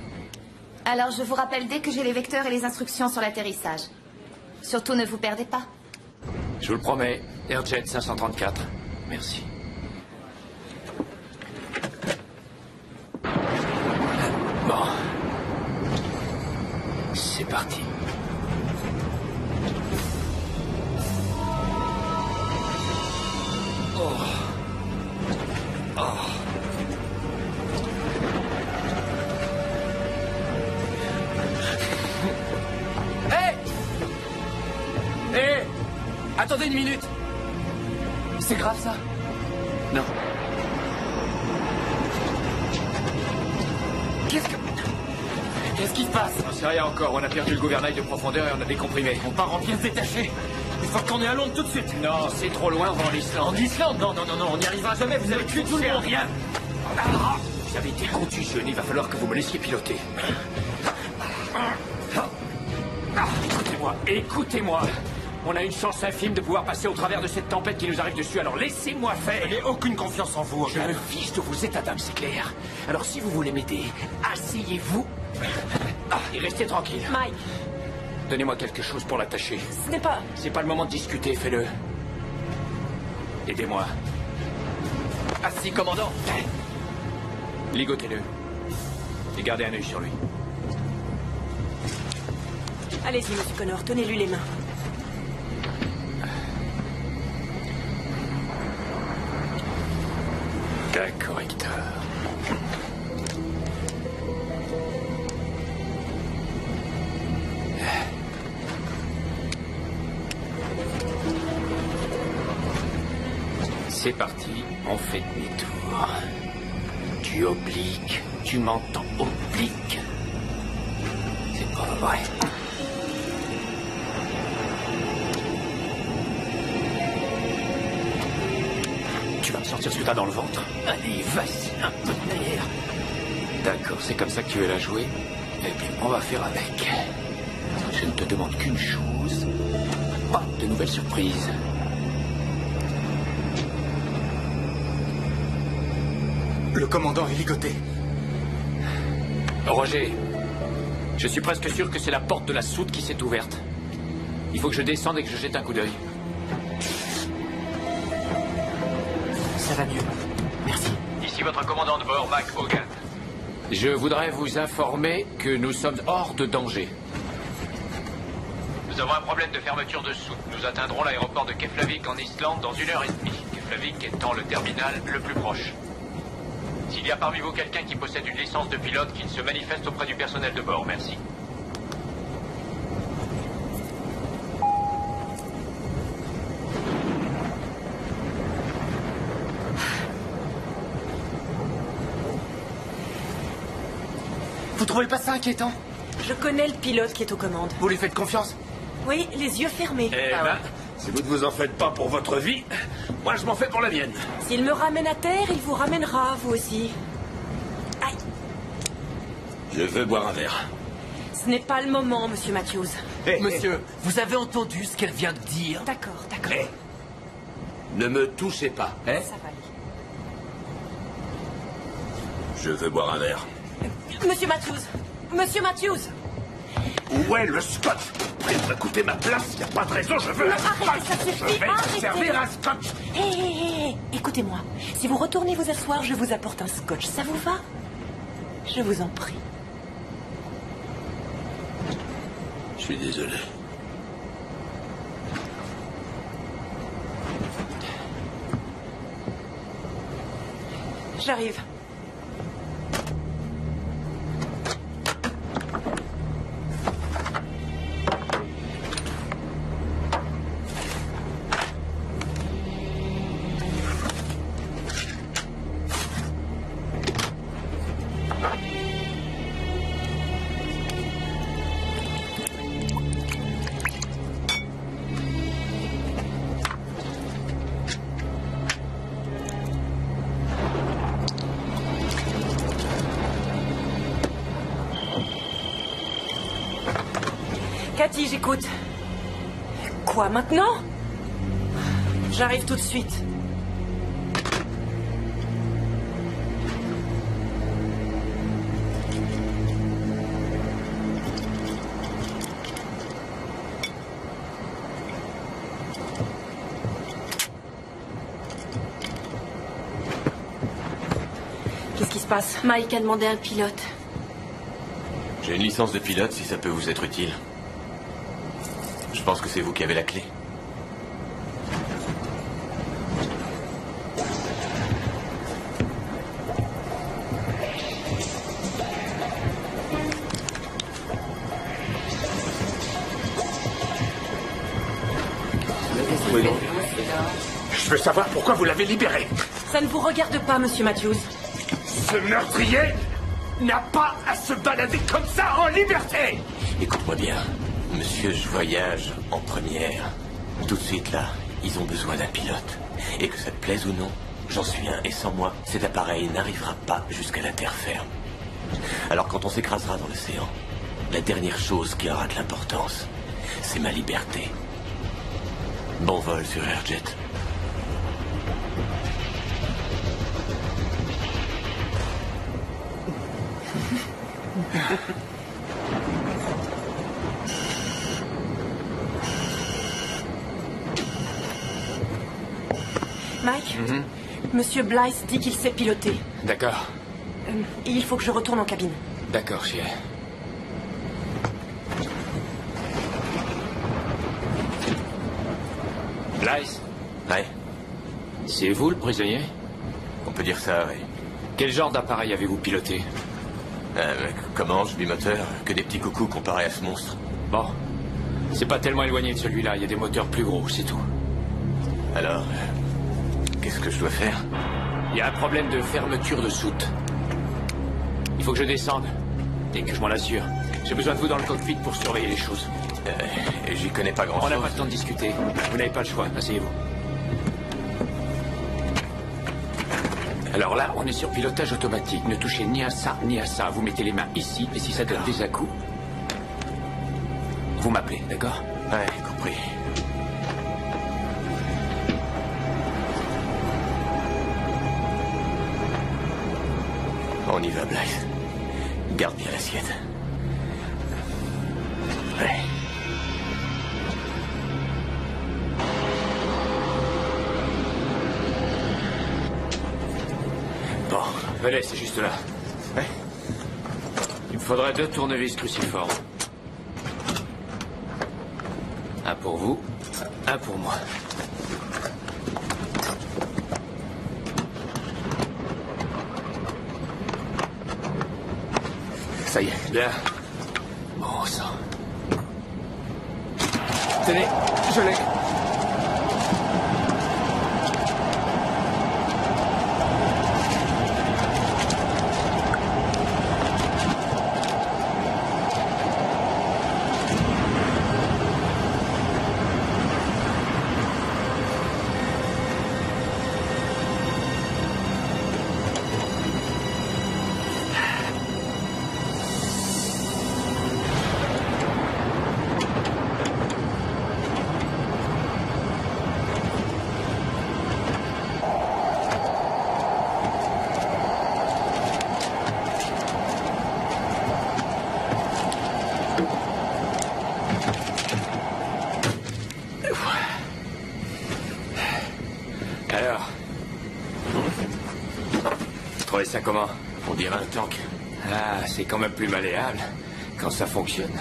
Alors, je vous rappelle dès que j'ai les vecteurs et les instructions sur l'atterrissage. Surtout, ne vous perdez pas. Je vous le promets. Airjet 534. Merci. Bon. C'est parti. Hé! Attendez une minute! C'est grave ça? Non. Qu'est-ce qui se passe? On sait rien encore. On a perdu le gouvernail de profondeur et on a décomprimé. On part en pièces détachées. Il faut qu'on ait à Londres tout de suite. Non, c'est trop loin, on va en Islande. En Islande? Non, on n'y arrivera jamais. Vous avez tué tout le monde. Rien. Vous avez été contusionné. Il va falloir que vous me laissiez piloter. Écoutez-moi. On a une chance infime de pouvoir passer au travers de cette tempête qui nous arrive dessus. Alors laissez-moi faire. Je n'ai aucune confiance en vous, Je me fiche de vos états d'âme, c'est clair. Alors si vous voulez m'aider, asseyez-vous et restez tranquille. Mike. Donnez-moi quelque chose pour l'attacher. Ce n'est pas... C'est pas le moment de discuter, fais-le. Aidez-moi. Assis, commandant. Ligotez-le. Et gardez un œil sur lui. Allez-y, monsieur Connor, tenez-lui les mains. D'accord, Hector. C'est parti, on fait demi-tour. Tu obliques, tu m'entends, oblique. C'est pas vrai. Tu vas me sortir ce que t'as dans le ventre. Allez, vas-y, un peu de nerf. D'accord, c'est comme ça que tu veux la jouer? Eh bien, on va faire avec. Je ne te demande qu'une chose. Pas de nouvelles surprises. Le commandant est ligoté. Roger, je suis presque sûr que c'est la porte de la soute qui s'est ouverte. Il faut que je descende et que je jette un coup d'œil. Ça va mieux. Merci. Ici votre commandant de bord, Mike Hogan. Je voudrais vous informer que nous sommes hors de danger. Nous avons un problème de fermeture de soute. Nous atteindrons l'aéroport de Keflavik en Islande dans 1h30. Keflavik étant le terminal le plus proche. S'il y a parmi vous quelqu'un qui possède une licence de pilote, qu'il se manifeste auprès du personnel de bord. Merci. Vous trouvez pas ça inquiétant? Je connais le pilote qui est aux commandes. Vous lui faites confiance? Oui, les yeux fermés. Eh ben, si vous ne vous en faites pas pour votre vie, moi je m'en fais pour la mienne. S'il me ramène à terre, il vous ramènera, vous aussi. Aïe. Je veux boire un verre. Ce n'est pas le moment, monsieur Matthews. Monsieur, vous avez entendu ce qu'elle vient de dire? D'accord, d'accord. Ne me touchez pas. Ça va aller. Je veux boire un verre. Monsieur Matthews! Monsieur Matthews! Où est le scotch? Prêt à coûter ma place? Y a pas de raison, je veux Non, un scotch. arrêtez, ça suffit, Je vais vous arrêtez. servir un scotch. Hé, écoutez-moi. Si vous retournez vous asseoir, je vous apporte un scotch. Ça vous va? Je vous en prie. Je suis désolé. J'arrive. Cathy, j'écoute. Quoi, maintenant? J'arrive tout de suite. Qu'est-ce qui se passe? Mike a demandé un pilote. J'ai une licence de pilote si ça peut vous être utile. Je pense que c'est vous qui avez la clé. Oui, non. Je veux savoir pourquoi vous l'avez libéré. Ça ne vous regarde pas, monsieur Matthews. Ce meurtrier n'a pas à se balader comme ça en liberté. Écoute-moi bien. Monsieur, je voyage en première. Tout de suite, là, ils ont besoin d'un pilote. Et que ça te plaise ou non, j'en suis un. Et sans moi, cet appareil n'arrivera pas jusqu'à la terre ferme. Alors quand on s'écrasera dans l'océan, la dernière chose qui aura de l'importance, c'est ma liberté. Bon vol sur Airjet. Mike, monsieur Blythe dit qu'il sait piloter. D'accord. Il faut que je retourne en cabine. D'accord, chérie. Blythe? Ouais. C'est vous le prisonnier? On peut dire ça, oui. Quel genre d'appareil avez-vous piloté? Comment, je bimoteur? Que des petits coucous comparés à ce monstre. Bon. C'est pas tellement éloigné de celui-là, il y a des moteurs plus gros, c'est tout. Alors, qu'est-ce que je dois faire? Il y a un problème de fermeture de soute. Il faut que je descende, et que je m'en assure. J'ai besoin de vous dans le cockpit pour surveiller les choses. J'y connais pas grand-chose. On n'a pas le temps de discuter. Vous n'avez pas le choix, asseyez-vous. Alors là, on est sur pilotage automatique. Ne touchez ni à ça, ni à ça. Vous mettez les mains ici, et si ça donne des à-coups, vous m'appelez, d'accord? Ouais, compris. On y va, Blythe. Garde bien l'assiette. Ouais. Bon, venez, c'est juste là. Ouais. Il me faudrait 2 tournevis cruciformes. Un pour vous, un pour moi. Ça y est. Bien. Bon sang. Tenez, je l'ai. Alors, vous trouvez ça comment? On dirait un tank. Ah, c'est quand même plus malléable quand ça fonctionne.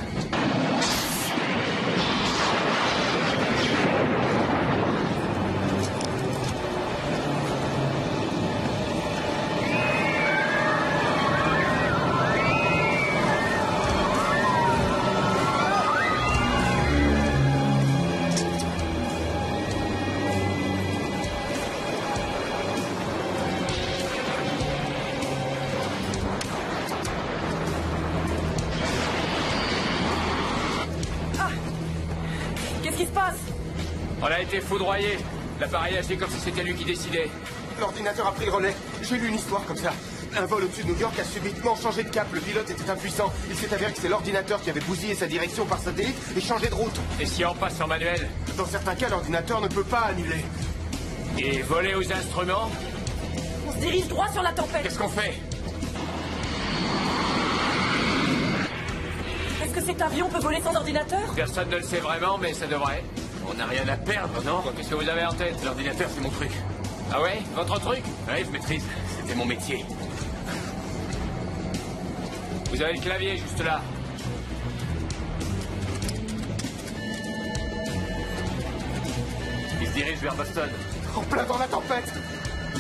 On a été foudroyé. L'appareil agit comme si c'était lui qui décidait. L'ordinateur a pris le relais. J'ai lu une histoire comme ça. Un vol au-dessus de New York a subitement changé de cap. Le pilote était impuissant. Il s'est avéré que c'est l'ordinateur qui avait bousillé sa direction par satellite et changé de route. Et si on passe en manuel? Dans certains cas, l'ordinateur ne peut pas annuler. Et voler aux instruments? On se dirige droit sur la tempête. Qu'est-ce qu'on fait? Est-ce que cet avion peut voler sans ordinateur? Personne ne le sait vraiment, mais ça devrait. On n'a rien à perdre, non? Qu'est-ce que vous avez en tête? L'ordinateur, c'est mon truc. Ah ouais? Votre truc? Ouais, je maîtrise. C'était mon métier. Vous avez le clavier juste là. Il se dirige vers Boston. En plein dans la tempête.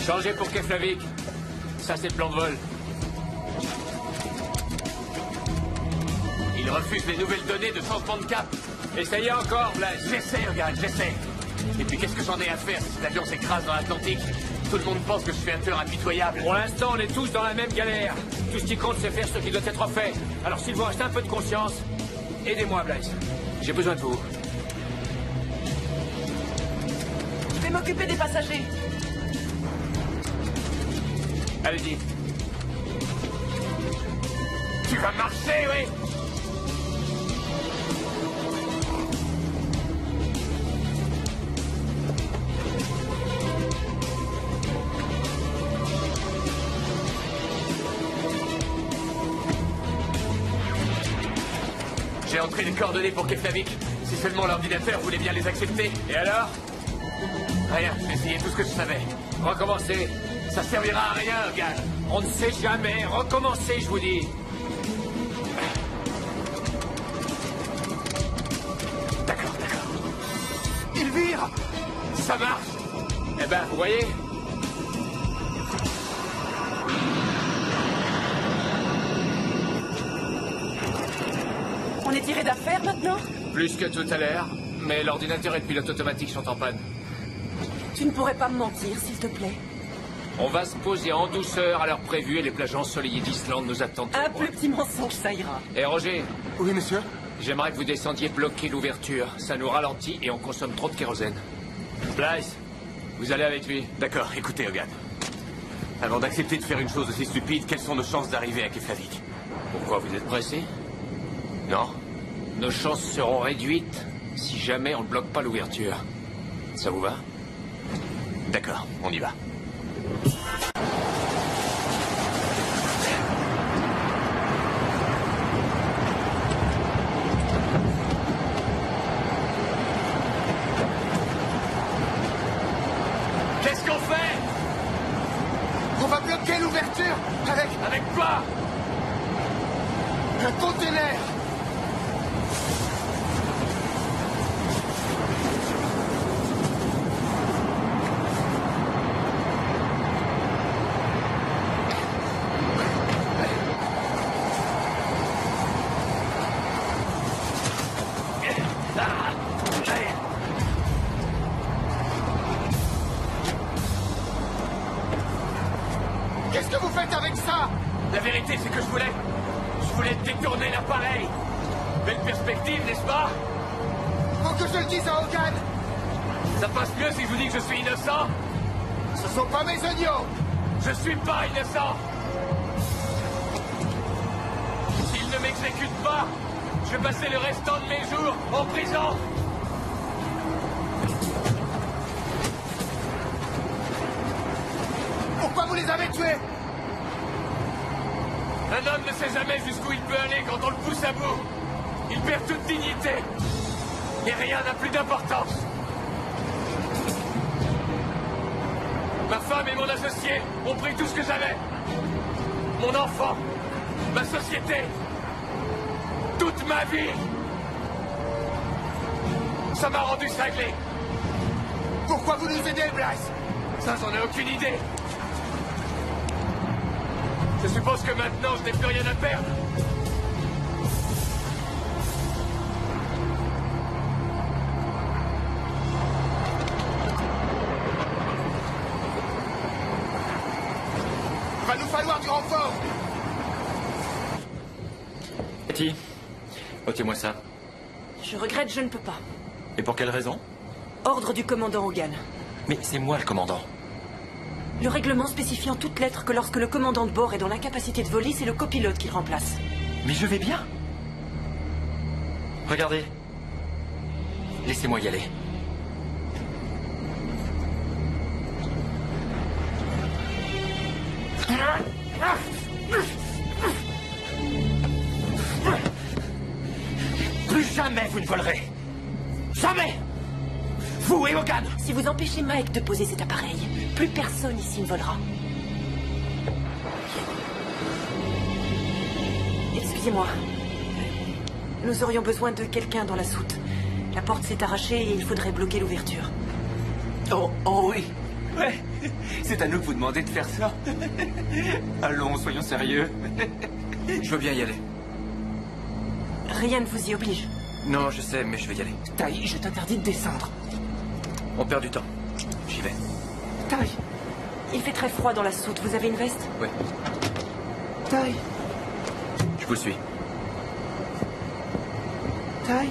Changez pour Keflavik. Ça, c'est le plan de vol. Il refuse les nouvelles données de changement de cap. Essayez encore, Blaise. J'essaie, regarde, j'essaie. Et puis qu'est-ce que j'en ai à faire si cet avion s'écrase dans l'Atlantique? Tout le monde pense que je suis un tueur impitoyable. Pour l'instant, on est tous dans la même galère. Tout ce qui compte, c'est faire ce qui doit être fait. Alors s'il vous reste un peu de conscience, aidez-moi, Blaise. J'ai besoin de vous. Je vais m'occuper des passagers. Allez-y. Tu vas marcher, oui? J'ai entré les coordonnées pour Keflavik. Si seulement l'ordinateur voulait bien les accepter. Et alors? Rien, j'ai essayé tout ce que je savais. Recommencez. Ça servira à rien, gars. On ne sait jamais. Recommencez, je vous dis. D'accord. Il vire. Ça marche. Eh ben, vous voyez? voulez tirer d'affaire maintenant? Plus que tout à l'heure, mais l'ordinateur et le pilote automatique sont en panne. Tu ne pourrais pas me mentir, s'il te plaît? On va se poser en douceur à l'heure prévue et les plages ensoleillées d'Islande nous attendent. Un plus petit mensonge, ça ira. Et Roger? Oui, monsieur? J'aimerais que vous descendiez bloquer l'ouverture. Ça nous ralentit et on consomme trop de kérosène. Blythe, vous allez avec lui. D'accord, écoutez, Hogan. Avant d'accepter de faire une chose aussi stupide, quelles sont nos chances d'arriver à Keflavik? Pourquoi vous êtes pressé? Non. Nos chances seront réduites si jamais on ne bloque pas l'ouverture. Ça vous va? D'accord, on y va. Qu'est-ce qu'on fait? On va bloquer l'ouverture avec... Avec quoi? Un conteneur. Qu'est-ce que vous faites avec ça? La vérité, c'est que je voulais détourner l'appareil. Belle perspective, n'est-ce pas? Faut que je le dise à Hogan. Ça passe mieux si je vous dis que je suis innocent? Ce sont pas mes oignons. Je suis pas innocent. S'il ne m'exécute pas, je vais passer le restant de mes jours en prison. Pourquoi vous les avez tués? Un homme ne sait jamais jusqu'où il peut aller quand on le pousse à bout. Il perd toute dignité. Et rien n'a plus d'importance. Ma femme et mon associé ont pris tout ce que j'avais. Mon enfant, ma société, toute ma vie. Ça m'a rendu cinglé. Pourquoi vous nous aidez, Blythe? Ça, j'en ai aucune idée. Je suppose que maintenant, je n'ai plus rien à perdre. Va nous falloir du renfort. Betty, ôtez-moi ça. Je regrette, je ne peux pas. Et pour quelle raison? Ordre du commandant Hogan. Mais c'est moi le commandant. Le règlement spécie en toutes lettres que lorsque le commandant de bord est dans l'incapacité de voler, c'est le copilote qui le remplace. Mais je vais bien. Regardez. Laissez-moi y aller. Plus jamais vous ne volerez. Jamais. Vous et Hogan. Si vous empêchez Mike de poser cet appareil, plus personne ici ne volera. Excusez-moi. Nous aurions besoin de quelqu'un dans la soute. La porte s'est arrachée et il faudrait bloquer l'ouverture. Oh oui. Ouais. C'est à nous que vous demandez de faire ça. Allons, soyons sérieux. Je veux bien y aller. Rien ne vous y oblige. Non, je sais, mais je vais y aller. Taï, je t'interdis de descendre. On perd du temps. J'y vais. Taï, il fait très froid dans la soute. Vous avez une veste? Oui. Taï. Je vous suis. Taï.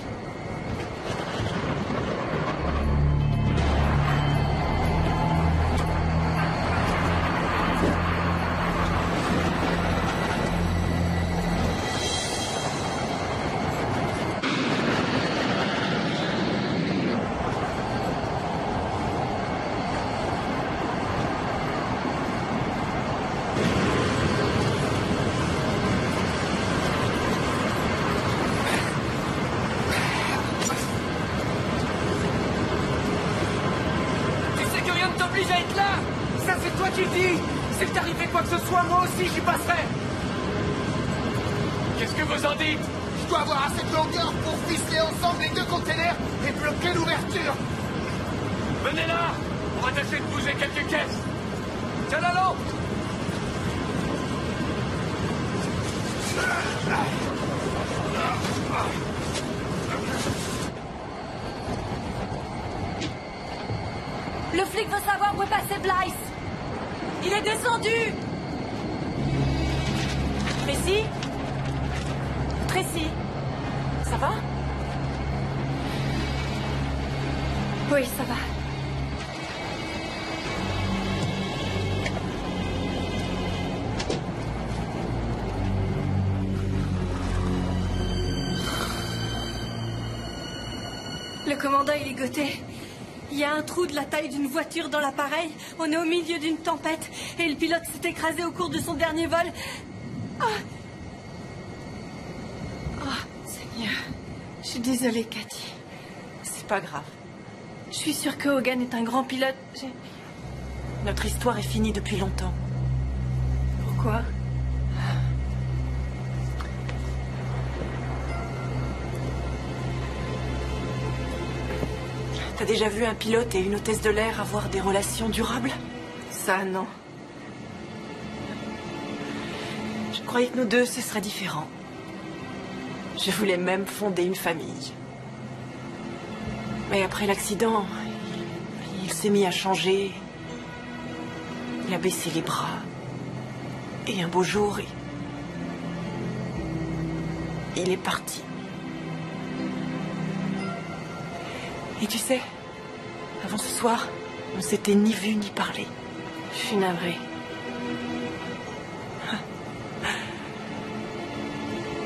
J'y passerai. Qu'est-ce que vous en dites? Je dois avoir assez de longueur pour ficeler ensemble les deux containers et bloquer l'ouverture. Venez là. On va tâcher de bouger quelques caisses. Tiens la lampe. c'est Blythe. Il est descendu. Tracy? Tracy? Ça va? Oui, ça va. Le commandant, il est ligoté. Il y a un trou de la taille d'une voiture dans l'appareil. On est au milieu d'une tempête. Et le pilote s'est écrasé au cours de son dernier vol. Ah. Oh, Seigneur. Je suis désolée, Cathy. C'est pas grave. Je suis sûre que Hogan est un grand pilote. Notre histoire est finie depuis longtemps. Pourquoi? T'as déjà vu un pilote et une hôtesse de l'air avoir des relations durables? Ça, non. Je croyais que nous deux, ce serait différent. Je voulais même fonder une famille. Mais après l'accident, il s'est mis à changer. Il a baissé les bras. Et un beau jour, il est parti. Et tu sais, avant ce soir, on s'était ni vu ni parlé. Je suis navrée.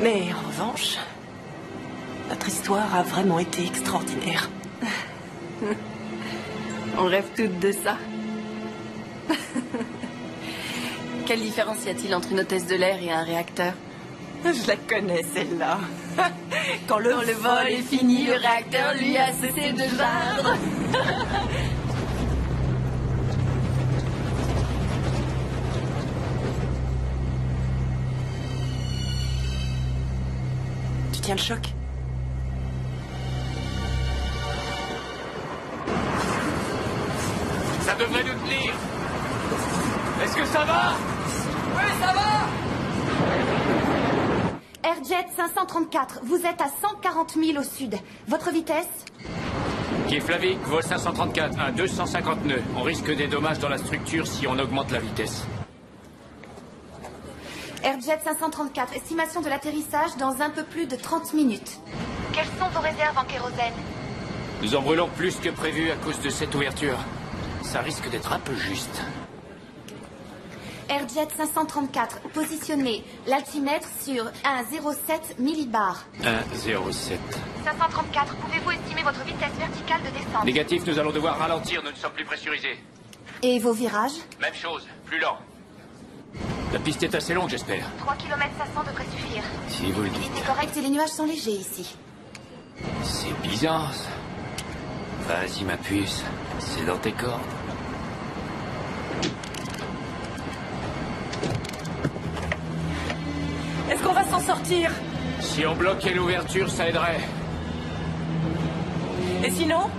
Mais en revanche, notre histoire a vraiment été extraordinaire. On rêve toutes de ça. Quelle différence y a-t-il entre une hôtesse de l'air et un réacteur? Je la connais, celle-là. Quand le vol est fini, le réacteur, lui, a cessé de geindre. Tu tiens le choc? Ça devrait nous tenir. Est-ce que ça va? Oui, ça va. Airjet 534, vous êtes à 140 000 au sud. Votre vitesse? Keflavik, vol 534, à 250 nœuds. On risque des dommages dans la structure si on augmente la vitesse. Airjet 534, estimation de l'atterrissage dans un peu plus de 30 minutes. Quelles sont vos réserves en kérosène? Nous en brûlons plus que prévu à cause de cette ouverture. Ça risque d'être un peu juste. Airjet 534, positionnez l'altimètre sur 1,07 millibar. 1,07. 534, pouvez-vous estimer votre vitesse verticale de descente? Négatif, nous allons devoir ralentir, nous ne sommes plus pressurisés. Et vos virages? Même chose, plus lent. La piste est assez longue, j'espère. 3 km 500 devrait suffire. Si vous le dites. C'est correct et les nuages sont légers ici. C'est bizarre, ça. Vas-y, ma puce. C'est dans tes cordes. Est-ce qu'on va s'en sortir? Si on bloquait l'ouverture, ça aiderait. Et sinon?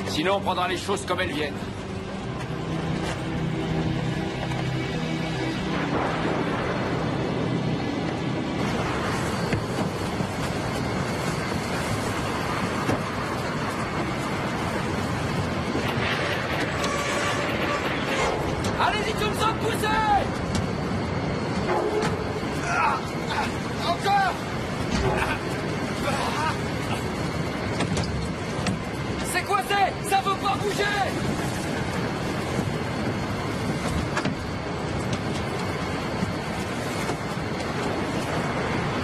Sinon, on prendra les choses comme elles viennent. Allez-y comme ça, poussez! Encore! C'est quoi c'est? Ça veut pas bouger!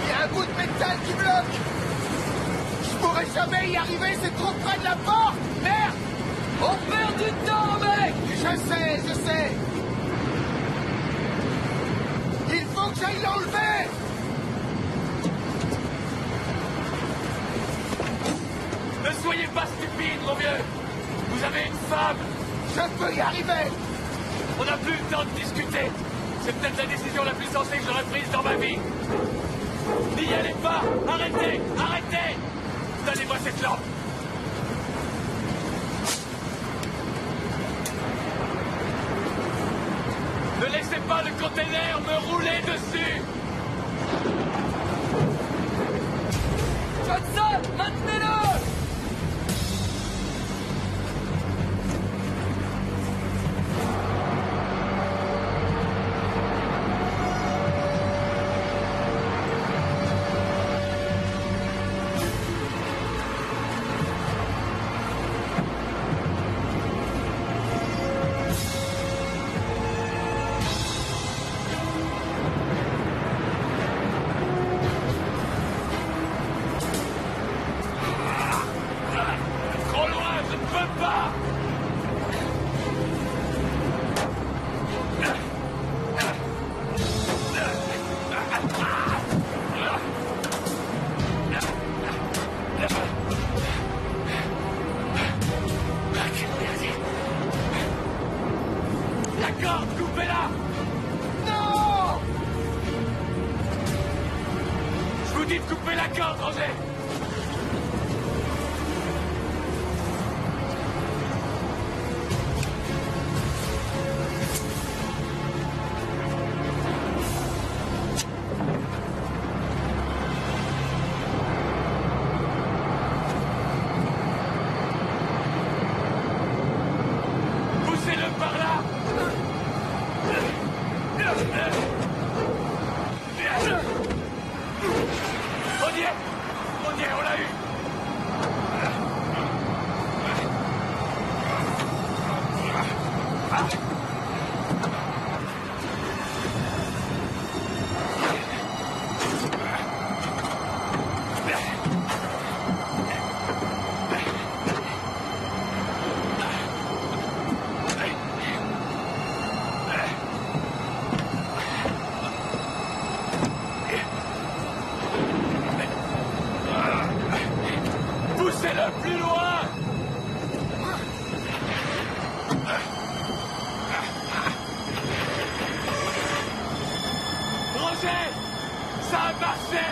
Il y a un bout de métal qui bloque! Je pourrais jamais y arriver, c'est trop près de la porte! Merde! On perd du temps, mec! Je sais! Il faut que j'aille l'enlever! Ne soyez pas stupide, mon vieux. Vous avez une femme. Je peux y arriver! On n'a plus le temps de discuter. C'est peut-être la décision la plus sensée que j'aurais prise dans ma vie. N'y allez pas! Arrêtez! Arrêtez! Donnez-moi cette lampe! Ne laissez pas le container me rouler dessus! Johnson, maintenez-le! dit de couper la corde, Roger! Poussez-le par là! On y est, on l'a eu! Poussez-le plus loin! Roger! Ça a marché!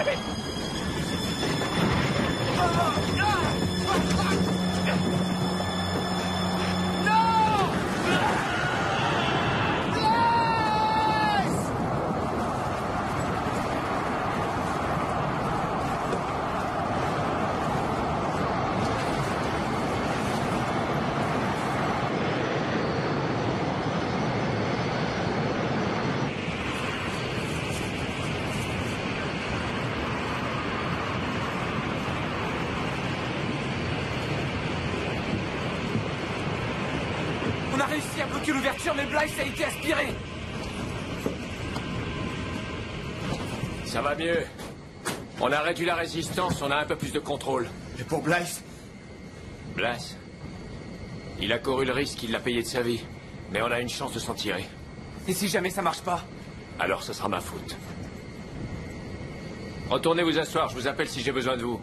On a réussi à bloquer l'ouverture, mais Blythe a été aspiré. Ça va mieux. On a réduit la résistance, on a un peu plus de contrôle. Et pour Blythe? Blythe? Il a couru le risque, il l'a payé de sa vie. Mais on a une chance de s'en tirer. Et si jamais ça marche pas? Alors ce sera ma faute. Retournez vous asseoir, je vous appelle si j'ai besoin de vous.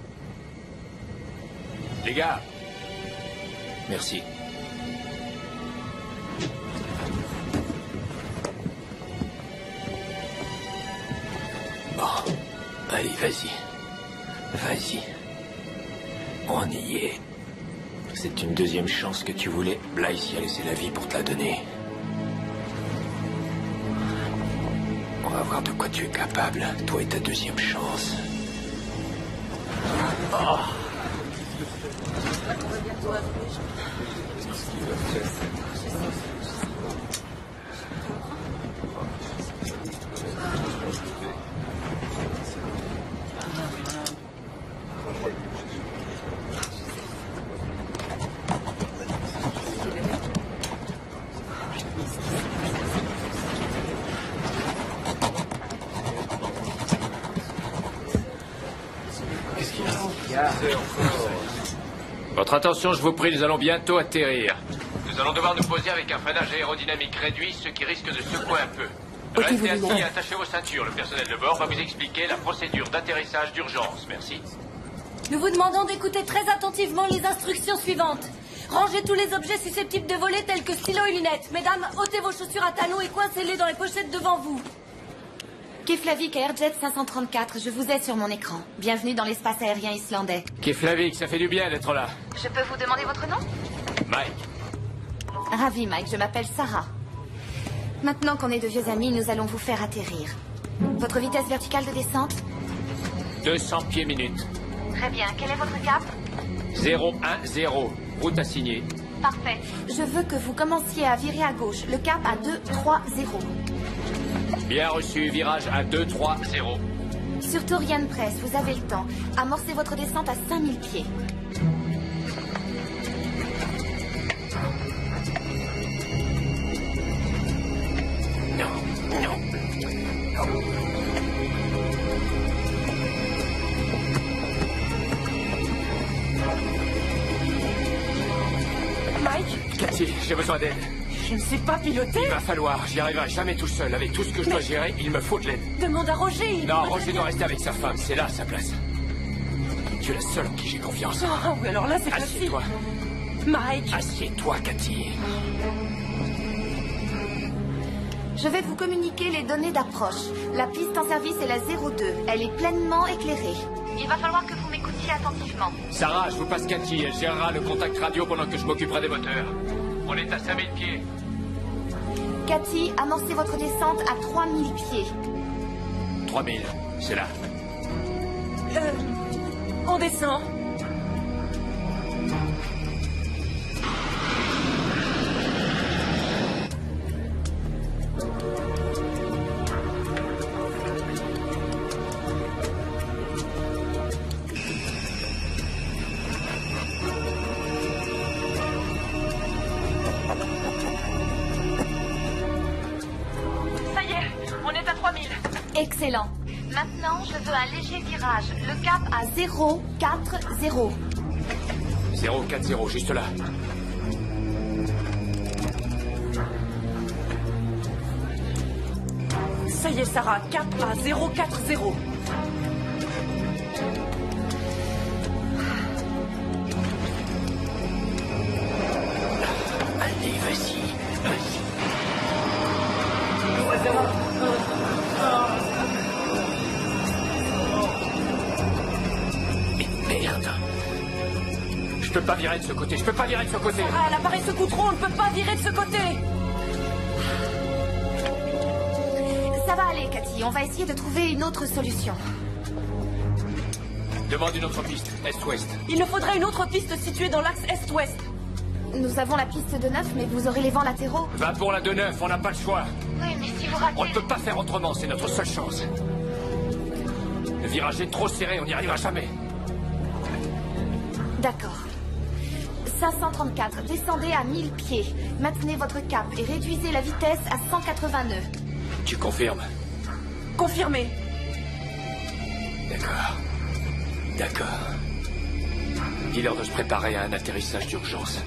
Les gars. Merci. Bon, allez, vas-y. Vas-y. On y est. C'est une deuxième chance que tu voulais. Blythe y a laissé la vie pour te la donner. On va voir de quoi tu es capable, toi et ta deuxième chance. Oh. Votre attention, je vous prie, nous allons bientôt atterrir. Nous allons devoir nous poser avec un freinage aérodynamique réduit, ce qui risque de secouer un peu. Restez assis et attachez vos ceintures. Le personnel de bord va vous expliquer la procédure d'atterrissage d'urgence. Merci. Nous vous demandons d'écouter très attentivement les instructions suivantes. Rangez tous les objets susceptibles de voler tels que stylos et lunettes. Mesdames, ôtez vos chaussures à talons et coincez-les dans les pochettes devant vous. Keflavik et Airjet 534, je vous ai sur mon écran. Bienvenue dans l'espace aérien islandais. Keflavik, ça fait du bien d'être là. Je peux vous demander votre nom? Mike. Ravi, Mike, je m'appelle Sarah. Maintenant qu'on est de vieux amis, nous allons vous faire atterrir. Votre vitesse verticale de descente? 200 pieds minute. Très bien, quel est votre cap? 010. Route assignée. Parfait. Je veux que vous commenciez à virer à gauche. Le cap à 230. Bien reçu, virage à 230. Sur Torian Press, vous avez le temps. Amorcez votre descente à 5000 pieds. Mike? Cathy, j'ai besoin d'aide. Je ne sais pas piloter. Il va falloir, j'y arriverai jamais tout seul. Avec tout ce que je dois gérer, il me faut de l'aide. Demande à Roger. Non, Roger doit rester avec sa femme, c'est là sa place. Tu es la seule en qui j'ai confiance. Oh, oui, alors là, c'est facile. Assieds-toi. Mike. Assieds-toi, Cathy. Je Je vais vous communiquer les données d'approche. La piste en service est la 02. Elle est pleinement éclairée. Il va falloir que vous m'écoutiez attentivement. Sarah, je vous passe Cathy. Elle gérera le contact radio pendant que je m'occuperai des moteurs. On est à 5000 pieds. Cathy, amorcez votre descente à 3000 pieds. 3000, c'est là. On descend. Ça y est, on est à 3000. Excellent. Maintenant, je veux un léger virage. Le cap à 040. 040, juste là. Ça y est, Sarah, cap à 040. Allez, vas-y, vas-y. Merde. Je peux pas virer de ce côté, je peux pas virer de ce côté. Sarah, l'appareil secoue trop, on ne peut pas virer de ce côté. Ça va aller, Cathy. On va essayer de trouver une autre solution. Demande une autre piste, est-ouest. Il nous faudrait une autre piste située dans l'axe est-ouest. Nous avons la piste de 9, mais vous aurez les vents latéraux. Va pour la de 9, on n'a pas le choix. Oui, mais si vous ratez... On ne peut pas faire autrement, c'est notre seule chance. Le virage est trop serré, on n'y arrivera jamais. D'accord. 534, descendez à 1000 pieds. Maintenez votre cap et réduisez la vitesse à 180 nœuds. Tu confirmes? Confirmé. D'accord. D'accord. Dis-leur de se préparer à un atterrissage d'urgence.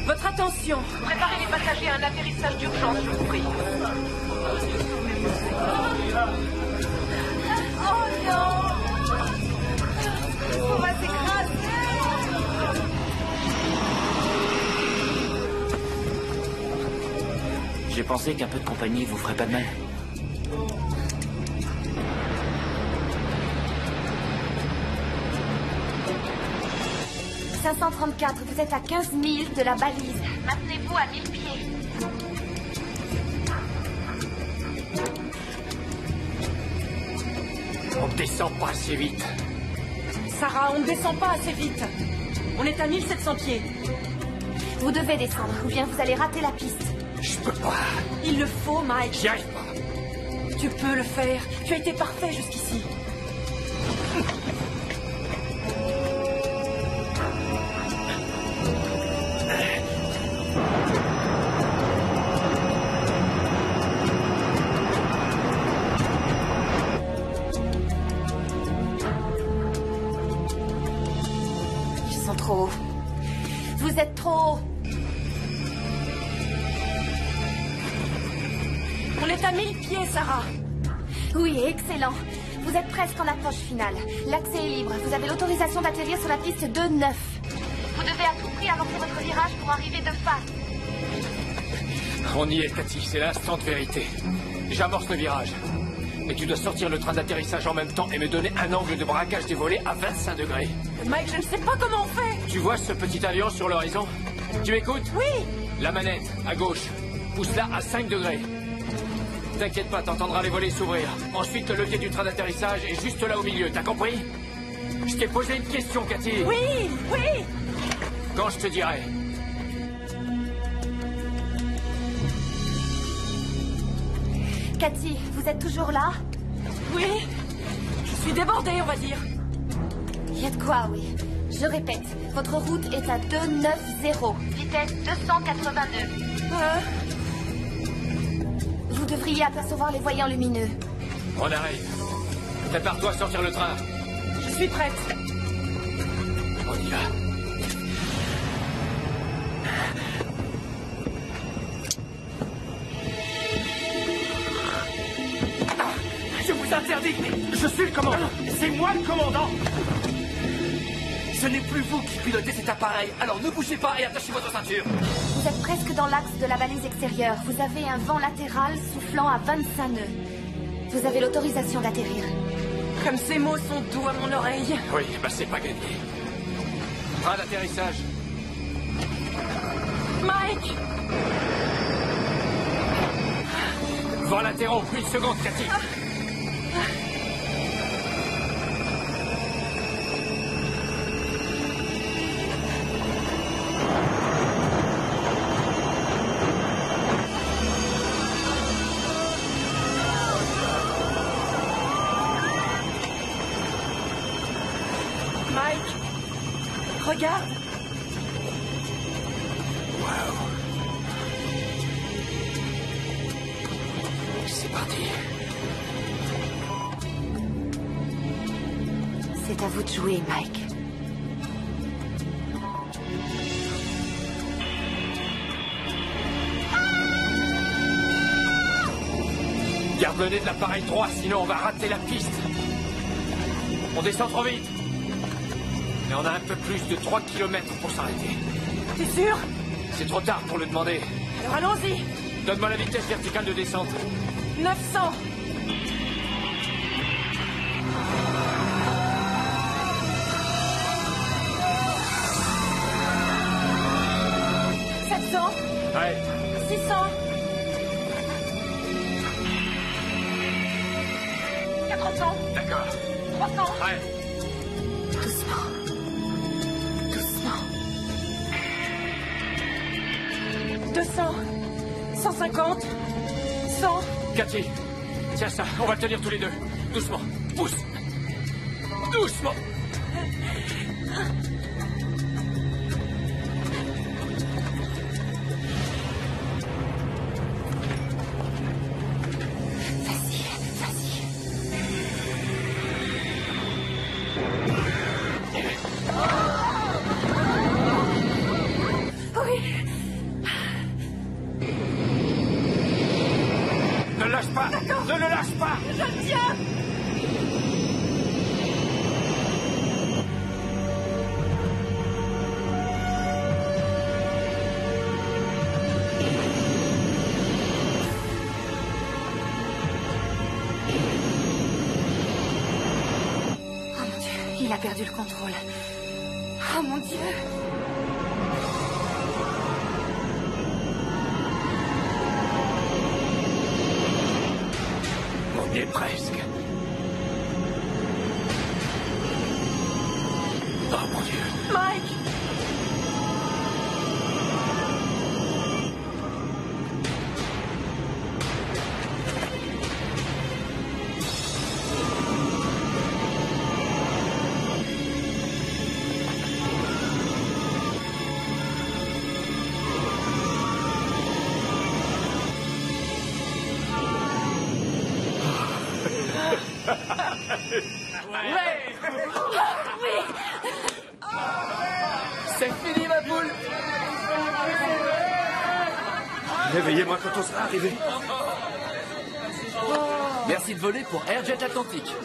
Votre attention. Préparez les passagers à un atterrissage d'urgence, je vous prie. Oh non! On va s'écraser! J'ai pensé qu'un peu de compagnie vous ferait pas de mal. « 534, vous êtes à 15 000 de la balise. Maintenez-vous à 1000 pieds. On ne descend pas assez vite. Sarah, on ne descend pas assez vite. On est à 1700 pieds. Vous devez descendre, ou bien vous allez rater la piste. Je peux pas. Il le faut, Mike. J'y arrive pas. Tu peux le faire. Tu as été parfait jusqu'ici. Ils sont trop hauts. Vous êtes trop haut. On est à 1000 pieds, Sarah. Oui, excellent. Vous êtes presque en approche finale. L'accès est libre. Vous avez l'autorisation d'atterrir sur la piste 2-9. Vous devez à tout prix amorcer votre virage pour arriver de face. On y est, Cathy, c'est l'instant de vérité. J'amorce le virage. Mais tu dois sortir le train d'atterrissage en même temps et me donner un angle de braquage des volets à 25 degrés. Mike, je ne sais pas comment on fait. Tu vois ce petit avion sur l'horizon? Tu m'écoutes? Oui. La manette, à gauche. Pousse-la à 5 degrés. T'inquiète pas, t'entendras les volets s'ouvrir. Ensuite, le levier du train d'atterrissage est juste là au milieu, t'as compris? Je t'ai posé une question, Cathy. Oui, oui. Quand je te dirai. Cathy, vous êtes toujours là? Oui. Je suis débordée, on va dire. Il y a de quoi, oui. Je répète, votre route est à 290. Vitesse 282. Vous devriez apercevoir les voyants lumineux. On arrive. Prépare-toi à sortir le train. Je suis prête. On y va. Je vous interdis. Je suis le commandant. C'est moi le commandant. Ce n'est plus vous qui pilotez cet appareil. Alors ne bougez pas et attachez votre ceinture. Vous Vous êtes presque dans l'axe de la balise extérieure. Vous avez un vent latéral soufflant à 25 nœuds. Vous avez l'autorisation d'atterrir. Comme ces mots sont doux à mon oreille. Oui, bah c'est pas gagné. Train d'atterrissage. Mike! Vent latéraux, une seconde, Cathy. Mike! Regarde! C'est parti. C'est à vous de jouer, Mike. Garde le nez de l'appareil droit, sinon on va rater la piste. On descend trop vite. Et on a un peu plus de 3 km pour s'arrêter. T'es sûr? C'est trop tard pour le demander. Alors allons-y! Donne-moi la vitesse verticale de descente. 900! Ouais. 600. 400. D'accord. 300. Ouais. Doucement. Doucement. 200. 150. 100. Cathy, tiens ça, on va le tenir tous les deux. Doucement, pousse. Doucement. Ne le lâche pas! Je le tiens! Oh mon Dieu, il a perdu le contrôle. Oh mon Dieu! On y est presque. Oh mon Dieu. Mike! C'est fini, ma poule. Réveillez-moi quand on sera arrivé. Merci de voler pour Airjet Atlantique.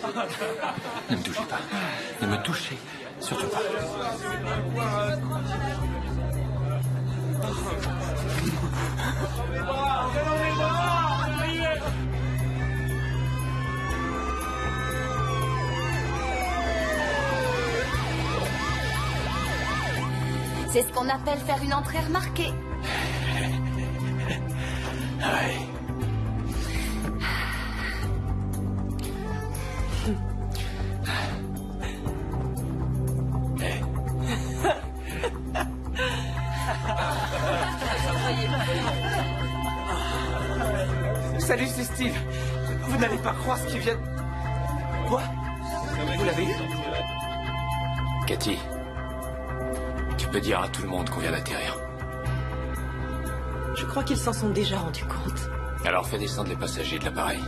Ne me touchez pas. Ne me touchez surtout pas. C'est ce qu'on appelle faire une entrée remarquée. Ouais. Salut, c'est Steve. Vous n'allez pas croire ce qui vient... Quoi? Vous l'avez eu? Cathy, tu peux dire à tout le monde qu'on vient d'atterrir. Je crois qu'ils s'en sont déjà rendus compte. Alors fais descendre les passagers de l'appareil.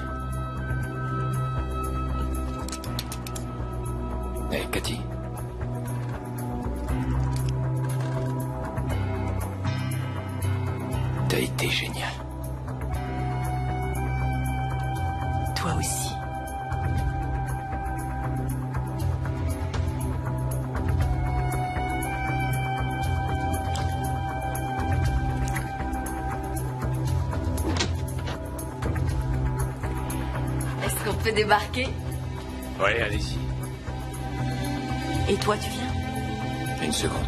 Hé, Cathy. T'as été génial. Toi aussi. Est-ce qu'on peut débarquer? Ouais, allez-y. Et toi, tu viens? Une seconde.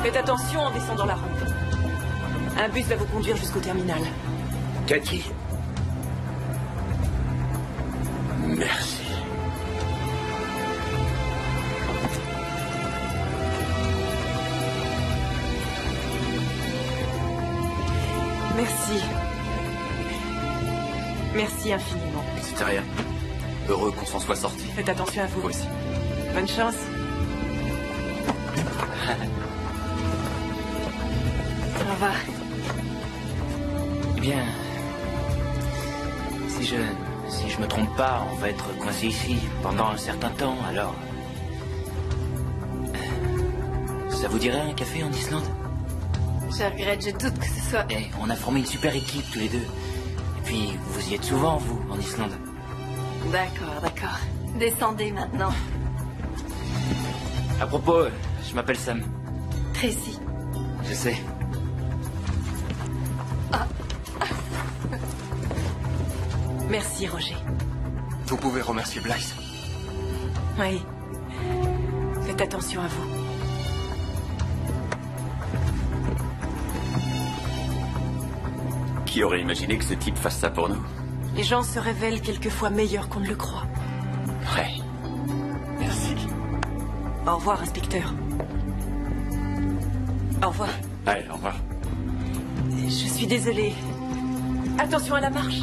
Faites attention en descendant la rampe. Un bus va vous conduire jusqu'au terminal. Cathy. Merci. Merci. Merci infiniment. C'était rien. Heureux qu'on s'en soit sorti. Faites attention à vous. Vous aussi. Bonne chance. Au revoir. Eh bien, si je me trompe pas, on va être coincé ici pendant un certain temps, alors... Ça vous dirait un café en Islande? Je regrette, je doute que ce soit... Eh, on a formé une super équipe tous les deux. Et puis, vous y êtes souvent, vous, en Islande. D'accord, d'accord. Descendez maintenant. À propos, je m'appelle Sam. Tracy. Je sais. Merci, Roger. Vous pouvez remercier Blythe. Oui. Faites attention à vous. Qui aurait imaginé que ce type fasse ça pour nous? Les gens se révèlent quelquefois meilleurs qu'on ne le croit. Ouais. Merci. Au revoir, inspecteur. Au revoir. Allez, au revoir. Je suis désolée. Attention à la marche.